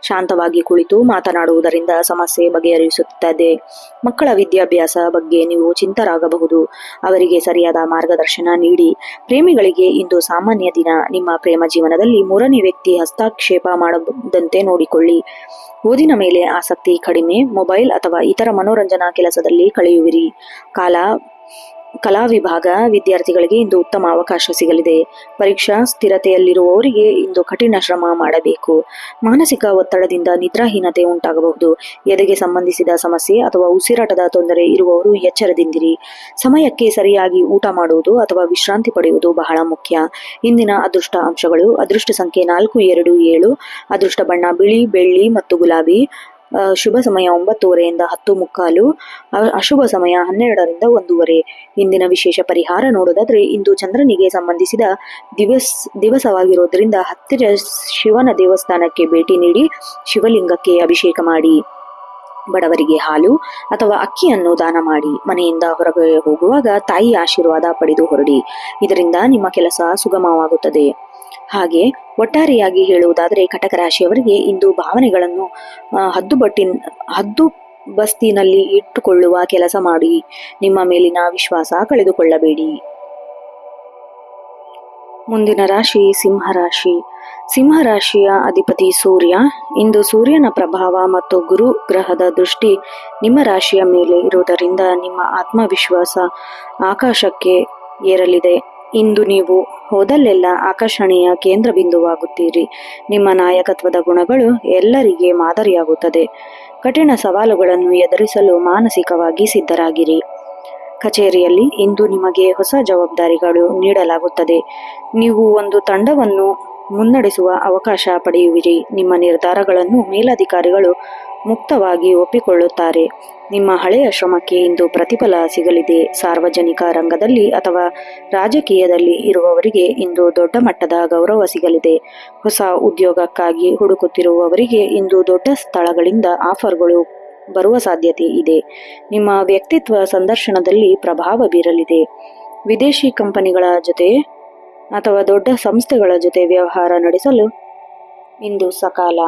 ಶಾಂತವಾಗಿ ಕುಳಿತು ಮಾತನಾಡುವುದರಿಂದ ಸಮಸ್ಯೆ ಬಗೆಹರಿಸುತ್ತದೆ. ಮಕ್ಕಳ ವಿದ್ಯಾಭ್ಯಾಸ ಬಗ್ಗೆ ನೀವು ಚಿಂತರಾಗಬಹುದು. ಅವರಿಗೆ ಸರಿಯಾದ ಮಾರ್ಗದರ್ಶನ ನೀಡಿ. ಪ್ರೇಮಿಗಳಿಗೆ ಇಂದು ಸಾಮಾನ್ಯ ದಿನ. ನಿಮ್ಮ ಪ್ರೇಮ ಜೀವನದಲ್ಲಿ ಮೂರನೇ ವ್ಯಕ್ತಿ ಹಸ್ತಕ್ಷೇಪ ಮಾಡದಂತೆ ನೋಡಿಕೊಳ್ಳಿ. ಓದಿನ ಮೇಲೆ ಆಸಕ್ತಿ ಕಡಿಮೆ. ಮೊಬೈಲ್ ಅಥವಾ ಇತರ ಮನೋರಂಜನಾ ಕೆಲಸದಲ್ಲಿ ಕಳೆಯುವಿರಿ. ಕಲಾ ವಿಭಾಗ ವಿದ್ಯಾರ್ಥಿಗಳಿಗೆ ಇಂದು ಉತ್ತಮ ಅವಕಾಶ ಸಿಗಲಿದೆ. ಪರೀಕ್ಷಾ ಸ್ಥಿರತೆಯಲ್ಲಿರುವವರಿಗೆ ಇಂದು ಕಠಿಣ ಶ್ರಮ ಮಾಡಬೇಕು. ಮಾನಸಿಕ ಒತ್ತಡದಿಂದ ನಿದ್ರಾಹೀನತೆ ಉಂಟಾಗಬಹುದು. ಎದೆಗೆ ಸಂಬಂಧಿಸಿದ ಸಮಸ್ಯೆ ಅಥವಾ ಉಸಿರಾಟದ ತೊಂದರೆ ಇರುವವರು ಎಚ್ಚರದಿಂದಿರಿ. ಸಮಯಕ್ಕೆ ಸರಿಯಾಗಿ ಊಟ ಮಾಡುವುದು ಅಥವಾ ವಿಶ್ರಾಂತಿ ಪಡೆಯುವುದು ಬಹಳ ಮುಖ್ಯ. ಇಂದಿನ ಅದೃಷ್ಟ ಅಂಶಗಳು: ಅದೃಷ್ಟ ಸಂಖ್ಯೆ 4, 2, 7. ಅದೃಷ್ಟ ಬಣ್ಣ ಬಿಳಿ, ಬೆಳ್ಳಿ ಮತ್ತು ಗುಲಾಬಿ. ಶುಭ ಸಮಯ 9:30 ರಿಂದ 10:15. ಅಶುಭ ಸಮಯ 12 ರಿಂದ 1:30. ಇಂದಿನ ವಿಶೇಷ ಪರಿಹಾರ ನೋಡೋದಾದ್ರೆ ಇಂದು ಚಂದ್ರನಿಗೆ ಸಂಬಂಧಿಸಿದ ದಿವಸವಾಗಿರೋದ್ರಿಂದ ಹತ್ತಿರ ಶಿವನ ದೇವಸ್ಥಾನಕ್ಕೆ ಭೇಟಿ ನೀಡಿ ಶಿವಲಿಂಗಕ್ಕೆ ಅಭಿಷೇಕ ಮಾಡಿ. ಬಡವರಿಗೆ ಹಾಲು ಅಥವಾ ಅಕ್ಕಿಯನ್ನು ದಾನ ಮಾಡಿ. ಮನೆಯಿಂದ ಹೊರಗೆ ಹೋಗುವಾಗ ತಾಯಿ ಆಶೀರ್ವಾದ ಪಡೆದು ಹೊರಡಿ. ಇದರಿಂದ ನಿಮ್ಮ ಕೆಲಸ ಸುಗಮವಾಗುತ್ತದೆ. ಹಾಗೆ ಒಟ್ಟಾರೆಯಾಗಿ ಹೇಳುವುದಾದರೆ ಕಟಕ ರಾಶಿಯವರಿಗೆ ಇಂದು ಭಾವನೆಗಳನ್ನು ಹದ್ದುಬಸ್ತಿನಲ್ಲಿ ಇಟ್ಟುಕೊಳ್ಳುವ ಕೆಲಸ ಮಾಡಿ. ನಿಮ್ಮ ಮೇಲಿನ ವಿಶ್ವಾಸ ಕಳೆದುಕೊಳ್ಳಬೇಡಿ. ಮುಂದಿನ ರಾಶಿ ಸಿಂಹರಾಶಿ. ಸಿಂಹರಾಶಿಯ ಅಧಿಪತಿ ಸೂರ್ಯ. ಇಂದು ಸೂರ್ಯನ ಪ್ರಭಾವ ಮತ್ತು ಗುರು ಗ್ರಹದ ದೃಷ್ಟಿ ನಿಮ್ಮ ರಾಶಿಯ ಮೇಲೆ ಇರುವುದರಿಂದ ನಿಮ್ಮ ಆತ್ಮವಿಶ್ವಾಸ ಆಕಾಶಕ್ಕೆ ಏರಲಿದೆ. ಇಂದು ನೀವು ಹೋದಲ್ಲೆಲ್ಲ ಆಕರ್ಷಣೆಯ ಕೇಂದ್ರ ಬಿಂದುವಾಗುತ್ತೀರಿ. ನಿಮ್ಮ ನಾಯಕತ್ವದ ಗುಣಗಳು ಎಲ್ಲರಿಗೆ ಮಾದರಿಯಾಗುತ್ತದೆ. ಕಠಿಣ ಸವಾಲುಗಳನ್ನು ಎದುರಿಸಲು ಮಾನಸಿಕವಾಗಿ ಸಿದ್ಧರಾಗಿರಿ. ಕಚೇರಿಯಲ್ಲಿ ಇಂದು ನಿಮಗೆ ಹೊಸ ಜವಾಬ್ದಾರಿಗಳು ನೀಡಲಾಗುತ್ತದೆ. ನೀವು ಒಂದು ತಂಡವನ್ನು ಮುನ್ನಡೆಸುವ ಅವಕಾಶ ಪಡೆಯುವಿರಿ. ನಿಮ್ಮ ನಿರ್ಧಾರಗಳನ್ನು ಮೇಲಧಿಕಾರಿಗಳು ಮುಕ್ತವಾಗಿ ಒಪ್ಪಿಕೊಳ್ಳುತ್ತಾರೆ. ನಿಮ್ಮ ಹಳೆಯ ಶ್ರಮಕ್ಕೆ ಇಂದು ಪ್ರತಿಫಲ ಸಿಗಲಿದೆ. ಸಾರ್ವಜನಿಕ ರಂಗದಲ್ಲಿ ಅಥವಾ ರಾಜಕೀಯದಲ್ಲಿ ಇರುವವರಿಗೆ ಇಂದು ದೊಡ್ಡ ಮಟ್ಟದ ಗೌರವ ಸಿಗಲಿದೆ. ಹೊಸ ಉದ್ಯೋಗಕ್ಕಾಗಿ ಹುಡುಕುತ್ತಿರುವವರಿಗೆ ಇಂದು ದೊಡ್ಡ ಸ್ಥಳಗಳಿಂದ ಆಫರ್ಗಳು ಬರುವ ಸಾಧ್ಯತೆ ಇದೆ. ನಿಮ್ಮ ವ್ಯಕ್ತಿತ್ವ ಸಂದರ್ಶನದಲ್ಲಿ ಪ್ರಭಾವ ಬೀರಲಿದೆ. ವಿದೇಶಿ ಕಂಪನಿಗಳ ಜೊತೆ ಅಥವಾ ದೊಡ್ಡ ಸಂಸ್ಥೆಗಳ ಜೊತೆ ವ್ಯವಹಾರ ನಡೆಸಲು ಇಂದು ಸಕಾಲ.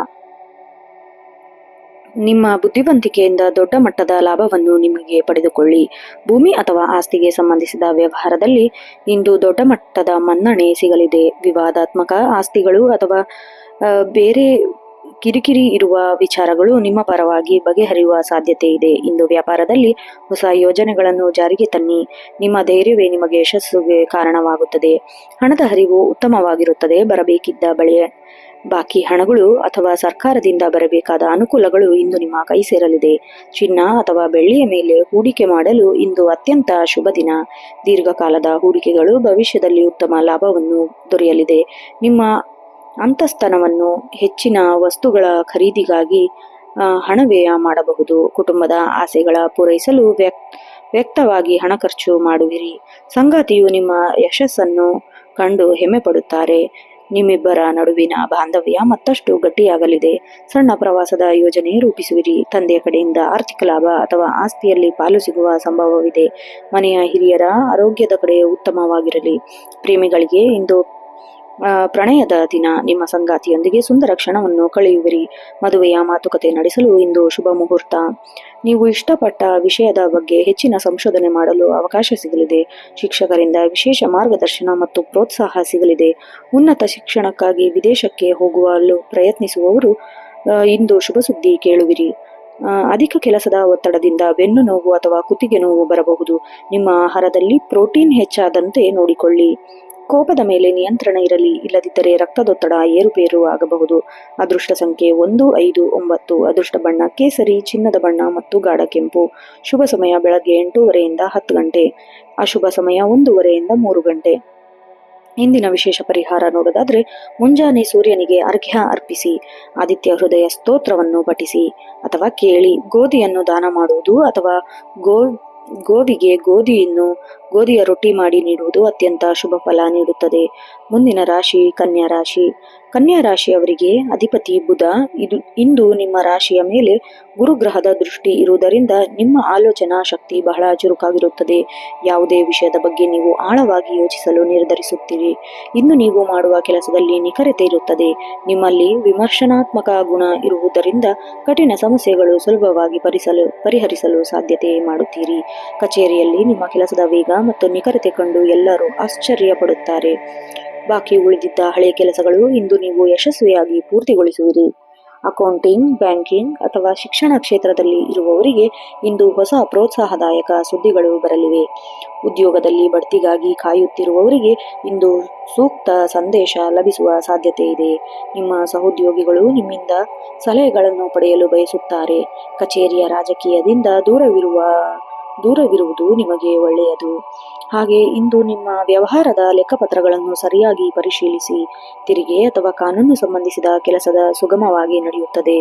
ನಿಮ್ಮ ಬುದ್ಧಿವಂತಿಕೆಯಿಂದ ದೊಡ್ಡ ಮಟ್ಟದ ಲಾಭವನ್ನು ನಿಮಗೆ ಪಡೆದುಕೊಳ್ಳಿ. ಭೂಮಿ ಅಥವಾ ಆಸ್ತಿಗೆ ಸಂಬಂಧಿಸಿದ ವ್ಯವಹಾರದಲ್ಲಿ ಇಂದು ದೊಡ್ಡ ಮಟ್ಟದ ಮನ್ನಣೆ ಸಿಗಲಿದೆ. ವಿವಾದಾತ್ಮಕ ಆಸ್ತಿಗಳು ಅಥವಾ ಬೇರೆ ಕಿರಿಕಿರಿ ಇರುವ ವಿಚಾರಗಳು ನಿಮ್ಮ ಪರವಾಗಿ ಬಗೆಹರಿಯುವ ಸಾಧ್ಯತೆ ಇದೆ. ಇಂದು ವ್ಯಾಪಾರದಲ್ಲಿ ಹೊಸ ಯೋಜನೆಗಳನ್ನು ಜಾರಿಗೆ ತನ್ನಿ. ನಿಮ್ಮ ಧೈರ್ಯವೇ ನಿಮಗೆ ಯಶಸ್ಸಿಗೆ ಕಾರಣವಾಗುತ್ತದೆ. ಹಣದ ಹರಿವು ಉತ್ತಮವಾಗಿರುತ್ತದೆ. ಬರಬೇಕಿದ್ದ ಬಾಕಿ ಹಣಗಳು ಅಥವಾ ಸರ್ಕಾರದಿಂದ ಬರಬೇಕಾದ ಅನುಕೂಲಗಳು ಇಂದು ನಿಮ್ಮ ಕೈ ಸೇರಲಿದೆ. ಚಿನ್ನ ಅಥವಾ ಬೆಳ್ಳಿಯ ಮೇಲೆ ಹೂಡಿಕೆ ಮಾಡಲು ಇಂದು ಅತ್ಯಂತ ಶುಭ ದಿನ. ದೀರ್ಘಕಾಲದ ಹೂಡಿಕೆಗಳು ಭವಿಷ್ಯದಲ್ಲಿ ಉತ್ತಮ ಲಾಭವನ್ನು ದೊರೆಯಲಿದೆ. ನಿಮ್ಮ ಅಂತಸ್ತನವನ್ನು ಹೆಚ್ಚಿನ ವಸ್ತುಗಳ ಖರೀದಿಗಾಗಿ ಹಣ ವ್ಯಯ ಮಾಡಬಹುದು. ಕುಟುಂಬದ ಆಸೆಗಳ ಪೂರೈಸಲು ವ್ಯಕ್ತವಾಗಿ ಹಣ ಖರ್ಚು ಮಾಡುವಿರಿ. ಸಂಗಾತಿಯು ನಿಮ್ಮ ಯಶಸ್ಸನ್ನು ಕಂಡು ಹೆಮ್ಮೆ ಪಡುತ್ತಾರೆ. ನಿಮ್ಮಿಬ್ಬರ ನಡುವಿನ ಬಾಂಧವ್ಯ ಮತ್ತಷ್ಟು ಗಟ್ಟಿಯಾಗಲಿದೆ. ಸಣ್ಣ ಪ್ರವಾಸದ ಯೋಜನೆ ರೂಪಿಸುವಿರಿ. ತಂದೆಯ ಕಡೆಯಿಂದ ಆರ್ಥಿಕ ಲಾಭ ಅಥವಾ ಆಸ್ತಿಯಲ್ಲಿ ಪಾಲು ಸಿಗುವ ಸಂಭವವಿದೆ. ಮನೆಯ ಹಿರಿಯರ ಆರೋಗ್ಯದ ಕಡೆ ಉತ್ತಮವಾಗಿರಲಿ. ಪ್ರೇಮಿಗಳಿಗೆ ಇಂದು ಪ್ರಣಯದ ದಿನ. ನಿಮ್ಮ ಸಂಗಾತಿಯೊಂದಿಗೆ ಸುಂದರ ಕ್ಷಣವನ್ನು ಕಳೆಯುವಿರಿ. ಮದುವೆಯ ಮಾತುಕತೆ ನಡೆಸಲು ಇಂದು ಶುಭ ಮುಹೂರ್ತ. ನೀವು ಇಷ್ಟಪಟ್ಟ ವಿಷಯದ ಬಗ್ಗೆ ಹೆಚ್ಚಿನ ಸಂಶೋಧನೆ ಮಾಡಲು ಅವಕಾಶ ಸಿಗಲಿದೆ. ಶಿಕ್ಷಕರಿಂದ ವಿಶೇಷ ಮಾರ್ಗದರ್ಶನ ಮತ್ತು ಪ್ರೋತ್ಸಾಹ ಸಿಗಲಿದೆ. ಉನ್ನತ ಶಿಕ್ಷಣಕ್ಕಾಗಿ ವಿದೇಶಕ್ಕೆ ಹೋಗಲು ಪ್ರಯತ್ನಿಸುವವರು ಇಂದು ಶುಭ ಸುದ್ದಿ ಕೇಳುವಿರಿ. ಅಧಿಕ ಕೆಲಸದ ಒತ್ತಡದಿಂದ ಬೆನ್ನು ನೋವು ಅಥವಾ ಕುತ್ತಿಗೆ ನೋವು ಬರಬಹುದು. ನಿಮ್ಮ ಆಹಾರದಲ್ಲಿ ಪ್ರೋಟೀನ್ ಹೆಚ್ಚಾದಂತೆ ನೋಡಿಕೊಳ್ಳಿ. ಕೋಪದ ಮೇಲೆ ನಿಯಂತ್ರಣ ಇರಲಿ. ಇಲ್ಲದಿದ್ದರೆ ರಕ್ತದೊತ್ತಡ ಏರುಪೇರು ಆಗಬಹುದು. ಅದೃಷ್ಟ ಸಂಖ್ಯೆ 1, 5, 9. ಅದೃಷ್ಟ ಬಣ್ಣ ಕೇಸರಿ, ಚಿನ್ನದ ಬಣ್ಣ ಮತ್ತು ಗಾಢ ಕೆಂಪು. ಶುಭ ಸಮಯ ಬೆಳಗ್ಗೆ 8:30ರಿಂದ 10 ಗಂಟೆ. ಅಶುಭ ಸಮಯ 1:30ರಿಂದ 3 ಗಂಟೆ. ಇಂದಿನ ವಿಶೇಷ ಪರಿಹಾರ ನೋಡೋದಾದ್ರೆ, ಮುಂಜಾನೆ ಸೂರ್ಯನಿಗೆ ಅರ್ಘ್ಯ ಅರ್ಪಿಸಿ. ಆದಿತ್ಯ ಹೃದಯ ಸ್ತೋತ್ರವನ್ನು ಪಠಿಸಿ ಅಥವಾ ಕೇಳಿ. ಗೋಧಿಯನ್ನು ದಾನ ಮಾಡುವುದು ಅಥವಾ ಗೋವಿಗೆ ಗೋಧಿಯ ರೊಟ್ಟಿ ಮಾಡಿ ನೀಡುವುದು ಅತ್ಯಂತ ಶುಭ ಫಲ ನೀಡುತ್ತದೆ. ಮುಂದಿನ ರಾಶಿ ಕನ್ಯಾ ರಾಶಿ. ಕನ್ಯಾ ರಾಶಿಯವರಿಗೆ ಅಧಿಪತಿ ಬುಧ. ಇಂದು ನಿಮ್ಮ ರಾಶಿಯ ಮೇಲೆ ಗುರುಗ್ರಹದ ದೃಷ್ಟಿ ಇರುವುದರಿಂದ ನಿಮ್ಮ ಆಲೋಚನಾ ಶಕ್ತಿ ಬಹಳ ಚುರುಕಾಗಿರುತ್ತದೆ. ಯಾವುದೇ ವಿಷಯದ ಬಗ್ಗೆ ನೀವು ಆಳವಾಗಿ ಯೋಚಿಸಲು ನಿರ್ಧರಿಸುತ್ತೀರಿ. ಇನ್ನು ನೀವು ಮಾಡುವ ಕೆಲಸದಲ್ಲಿ ನಿಖರತೆ ಇರುತ್ತದೆ. ನಿಮ್ಮಲ್ಲಿ ವಿಮರ್ಶನಾತ್ಮಕ ಗುಣ ಇರುವುದರಿಂದ ಕಠಿಣ ಸಮಸ್ಯೆಗಳು ಸುಲಭವಾಗಿ ಪರಿಹರಿಸಲು ಸಾಧ್ಯತೆ ಮಾಡುತ್ತೀರಿ. ಕಚೇರಿಯಲ್ಲಿ ನಿಮ್ಮ ಕೆಲಸದ ವೇಗ ಮತ್ತು ನಿಖರತೆ ಕಂಡು ಎಲ್ಲರೂ ಆಶ್ಚರ್ಯಪಡುತ್ತಾರೆ. ಬಾಕಿ ಉಳಿದಿದ್ದ ಹಳೆಯ ಕೆಲಸಗಳು ಇಂದು ನೀವು ಯಶಸ್ವಿಯಾಗಿ ಪೂರ್ತಿಗೊಳಿಸುವಿರಿ. ಅಕೌಂಟಿಂಗ್, ಬ್ಯಾಂಕಿಂಗ್ ಅಥವಾ ಶಿಕ್ಷಣ ಕ್ಷೇತ್ರದಲ್ಲಿ ಇರುವವರಿಗೆ ಇಂದು ಹೊಸ ಪ್ರೋತ್ಸಾಹದಾಯಕ ಸುದ್ದಿಗಳು ಬರಲಿವೆ. ಉದ್ಯೋಗದಲ್ಲಿ ಬಡ್ತಿಗಾಗಿ ಕಾಯುತ್ತಿರುವವರಿಗೆ ಇಂದು ಸೂಕ್ತ ಸಂದೇಶ ಲಭಿಸುವ ಸಾಧ್ಯತೆ ಇದೆ. ನಿಮ್ಮ ಸಹೋದ್ಯೋಗಿಗಳು ನಿಮ್ಮಿಂದ ಸಲಹೆಗಳನ್ನು ಪಡೆಯಲು ಬಯಸುತ್ತಾರೆ. ಕಚೇರಿಯ ರಾಜಕೀಯದಿಂದ ದೂರವಿರುವುದು ನಿಮಗೆ ಒಳ್ಳೆಯದು. ಹಾಗೆ ಇಂದು ನಿಮ್ಮ ವ್ಯವಹಾರದ ಲೆಕ್ಕಪತ್ರಗಳನ್ನು ಸರಿಯಾಗಿ ಪರಿಶೀಲಿಸಿ. ತೆರಿಗೆ ಅಥವಾ ಕಾನೂನು ಸಂಬಂಧಿಸಿದ ಕೆಲಸದ ಸುಗಮವಾಗಿ ನಡೆಯುತ್ತದೆ.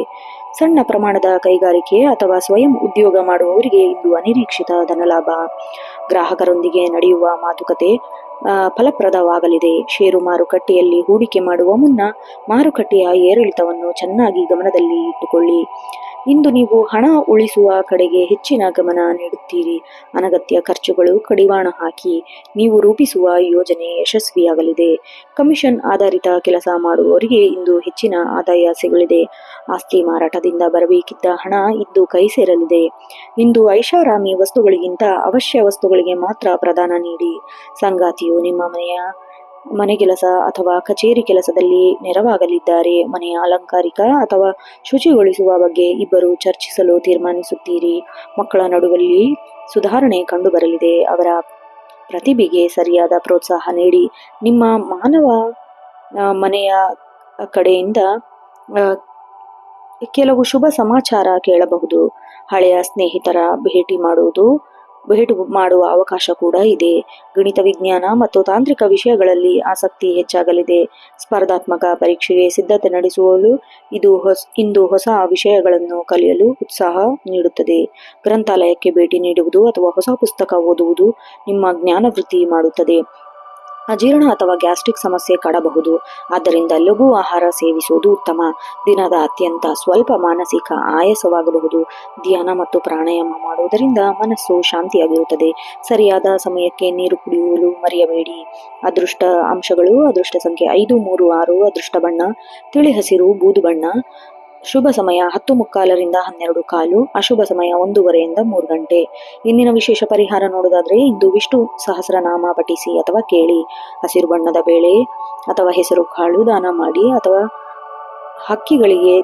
ಸಣ್ಣ ಪ್ರಮಾಣದ ಕೈಗಾರಿಕೆ ಅಥವಾ ಸ್ವಯಂ ಉದ್ಯೋಗ ಮಾಡುವವರಿಗೆ ಇಂದು ಅನಿರೀಕ್ಷಿತ ಧನಲಾಭ. ಗ್ರಾಹಕರೊಂದಿಗೆ ನಡೆಯುವ ಮಾತುಕತೆ ಫಲಪ್ರದವಾಗಲಿದೆ. ಷೇರು ಮಾರುಕಟ್ಟೆಯಲ್ಲಿ ಹೂಡಿಕೆ ಮಾಡುವ ಮುನ್ನ ಮಾರುಕಟ್ಟೆಯ ಏರಿಳಿತವನ್ನು ಚೆನ್ನಾಗಿ ಗಮನದಲ್ಲಿ ಇಟ್ಟುಕೊಳ್ಳಿ. ಇಂದು ನೀವು ಹಣ ಉಳಿಸುವ ಕಡೆಗೆ ಹೆಚ್ಚಿನ ಗಮನ ನೀಡುತ್ತೀರಿ. ಅನಗತ್ಯ ಖರ್ಚುಗಳು ಕಡಿವಾಣ ಹಾಕಿ. ನೀವು ರೂಪಿಸುವ ಯೋಜನೆ ಯಶಸ್ವಿಯಾಗಲಿದೆ. ಕಮಿಷನ್ ಆಧಾರಿತ ಕೆಲಸ ಮಾಡುವವರಿಗೆ ಇಂದು ಹೆಚ್ಚಿನ ಆದಾಯ ಸಿಗಲಿದೆ. ಆಸ್ತಿ ಮಾರಾಟದಿಂದ ಬರಬೇಕಿದ್ದ ಹಣ ಇಂದು ಕೈ ಸೇರಲಿದೆ. ಇಂದು ಐಷಾರಾಮಿ ವಸ್ತುಗಳಿಗಿಂತ ಅವಶ್ಯ ವಸ್ತುಗಳಿಗೆ ಮಾತ್ರ ಪ್ರಾಧಾನ್ಯ ನೀಡಿ. ಸಂಗಾತಿಯು ನಿಮ್ಮ ಮನೆಯ ಮನೆ ಕೆಲಸ ಅಥವಾ ಕಚೇರಿ ಕೆಲಸದಲ್ಲಿ ನೆರವಾಗಲಿದ್ದಾರೆ. ಮನೆಯ ಅಲಂಕಾರಿಕ ಅಥವಾ ಶುಚಿಗೊಳಿಸುವ ಬಗ್ಗೆ ಇಬ್ಬರು ಚರ್ಚಿಸಲು ತೀರ್ಮಾನಿಸುತ್ತೀರಿ. ಮಕ್ಕಳ ನಡುವಲ್ಲಿ ಸುಧಾರಣೆ ಕಂಡುಬರಲಿದೆ. ಅವರ ಪ್ರತಿಭೆಗೆ ಸರಿಯಾದ ಪ್ರೋತ್ಸಾಹ ನೀಡಿ. ನಿಮ್ಮ ಮಾನವ ಮನೆಯ ಕಡೆಯಿಂದ ಕೆಲವು ಶುಭ ಸಮಾಚಾರ ಕೇಳಬಹುದು. ಹಳೆಯ ಸ್ನೇಹಿತರ ಭೇಟಿ ಮಾಡುವ ಅವಕಾಶ ಕೂಡ ಇದೆ. ಗಣಿತ, ವಿಜ್ಞಾನ ಮತ್ತು ತಾಂತ್ರಿಕ ವಿಷಯಗಳಲ್ಲಿ ಆಸಕ್ತಿ ಹೆಚ್ಚಾಗಲಿದೆ. ಸ್ಪರ್ಧಾತ್ಮಕ ಪರೀಕ್ಷೆಗೆ ಸಿದ್ಧತೆ ನಡೆಸುವಲು ಇಂದು ಹೊಸ ವಿಷಯಗಳನ್ನು ಕಲಿಯಲು ಉತ್ಸಾಹ ನೀಡುತ್ತದೆ. ಗ್ರಂಥಾಲಯಕ್ಕೆ ಭೇಟಿ ನೀಡುವುದು ಅಥವಾ ಹೊಸ ಪುಸ್ತಕ ಓದುವುದು ನಿಮ್ಮ ಜ್ಞಾನವೃದ್ಧಿ ಮಾಡುತ್ತದೆ. ಅಜೀರ್ಣ ಅಥವಾ ಗ್ಯಾಸ್ಟ್ರಿಕ್ ಸಮಸ್ಯೆ ಕಾಡಬಹುದು, ಆದ್ದರಿಂದ ಲಘು ಆಹಾರ ಸೇವಿಸುವುದು ಉತ್ತಮ. ದಿನದ ಅತ್ಯಂತ ಸ್ವಲ್ಪ ಮಾನಸಿಕ ಆಯಾಸವಾಗಬಹುದು. ಧ್ಯಾನ ಮತ್ತು ಪ್ರಾಣಾಯಾಮ ಮಾಡುವುದರಿಂದ ಮನಸ್ಸು ಶಾಂತಿಯಾಗಿರುತ್ತದೆ. ಸರಿಯಾದ ಸಮಯಕ್ಕೆ ನೀರು ಕುಡಿಯಲು ಮರೆಯಬೇಡಿ. ಅದೃಷ್ಟ ಅಂಶಗಳು: ಅದೃಷ್ಟ ಸಂಖ್ಯೆ 5, 3, 6. ಅದೃಷ್ಟ ಬಣ್ಣ ತಿಳಿ ಹಸಿರು, ಬೂದು ಬಣ್ಣ. ಶುಭ ಸಮಯ 10:15 ರಿಂದ 12:15. ಅಶುಭ ಸಮಯ 1:30 ರಿಂದ 3 ಗಂಟೆ. ಇಂದಿನ ವಿಶೇಷ ಪರಿಹಾರ ನೋಡೋದಾದ್ರೆ, ಇಂದು ವಿಷ್ಣು ಸಹಸ್ರನಾಮ ಪಠಿಸಿ ಅಥವಾ ಕೇಳಿ. ಹಸಿರು ಬಣ್ಣದ ಬೇಳೆ ಅಥವಾ ಹೆಸರು ಕಾಳು ದಾನ ಮಾಡಿ ಅಥವಾ ಹಕ್ಕಿಗಳಿಗೆ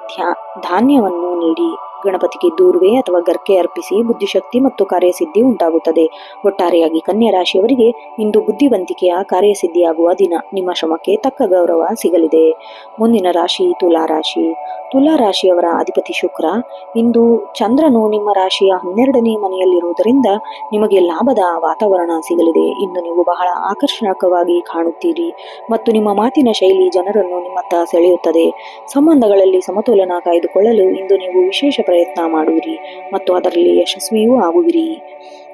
ಧಾನ್ಯವನ್ನು ನೀಡಿ. ಗಣಪತಿಗೆ ದೂರ್ವೆ ಅಥವಾ ಗರ್ಕೆ ಅರ್ಪಿಸಿ. ಬುದ್ಧಿಶಕ್ತಿ ಮತ್ತು ಕಾರ್ಯಸಿದ್ಧಿ ಉಂಟಾಗುತ್ತದೆ. ಒಟ್ಟಾರೆಯಾಗಿ ಕನ್ಯಾ ರಾಶಿಯವರಿಗೆ ಇಂದು ಬುದ್ಧಿವಂತಿಕೆಯ ಕಾರ್ಯಸಿದ್ಧಿಯಾಗುವ ದಿನ. ನಿಮ್ಮ ಶ್ರಮಕ್ಕೆ ತಕ್ಕ ಗೌರವ ಸಿಗಲಿದೆ. ಮುಂದಿನ ರಾಶಿ ತುಲಾ ರಾಶಿ. ತುಲಾ ರಾಶಿಯವರ ಅಧಿಪತಿ ಶುಕ್ರ. ಇಂದು ಚಂದ್ರನು ನಿಮ್ಮ ರಾಶಿಯ 12ನೇ ಮನೆಯಲ್ಲಿರುವುದರಿಂದ ನಿಮಗೆ ಲಾಭದ ವಾತಾವರಣ ಸಿಗಲಿದೆ. ಇಂದು ನೀವು ಬಹಳ ಆಕರ್ಷಕವಾಗಿ ಕಾಣುತ್ತೀರಿ ಮತ್ತು ನಿಮ್ಮ ಮಾತಿನ ಶೈಲಿ ಜನರನ್ನು ನಿಮ್ಮತ್ತ ಸೆಳೆಯುತ್ತದೆ. ಸಂಬಂಧಗಳಲ್ಲಿ ಸಮತೋಲನ ಕಾಯ್ದುಕೊಳ್ಳಲು ಇಂದು ನೀವು ವಿಶೇಷ ಪ್ರಯತ್ನ ಮಾಡುವಿರಿ ಮತ್ತು ಅದರಲ್ಲಿ ಯಶಸ್ವಿಯೂ ಆಗುವಿರಿ.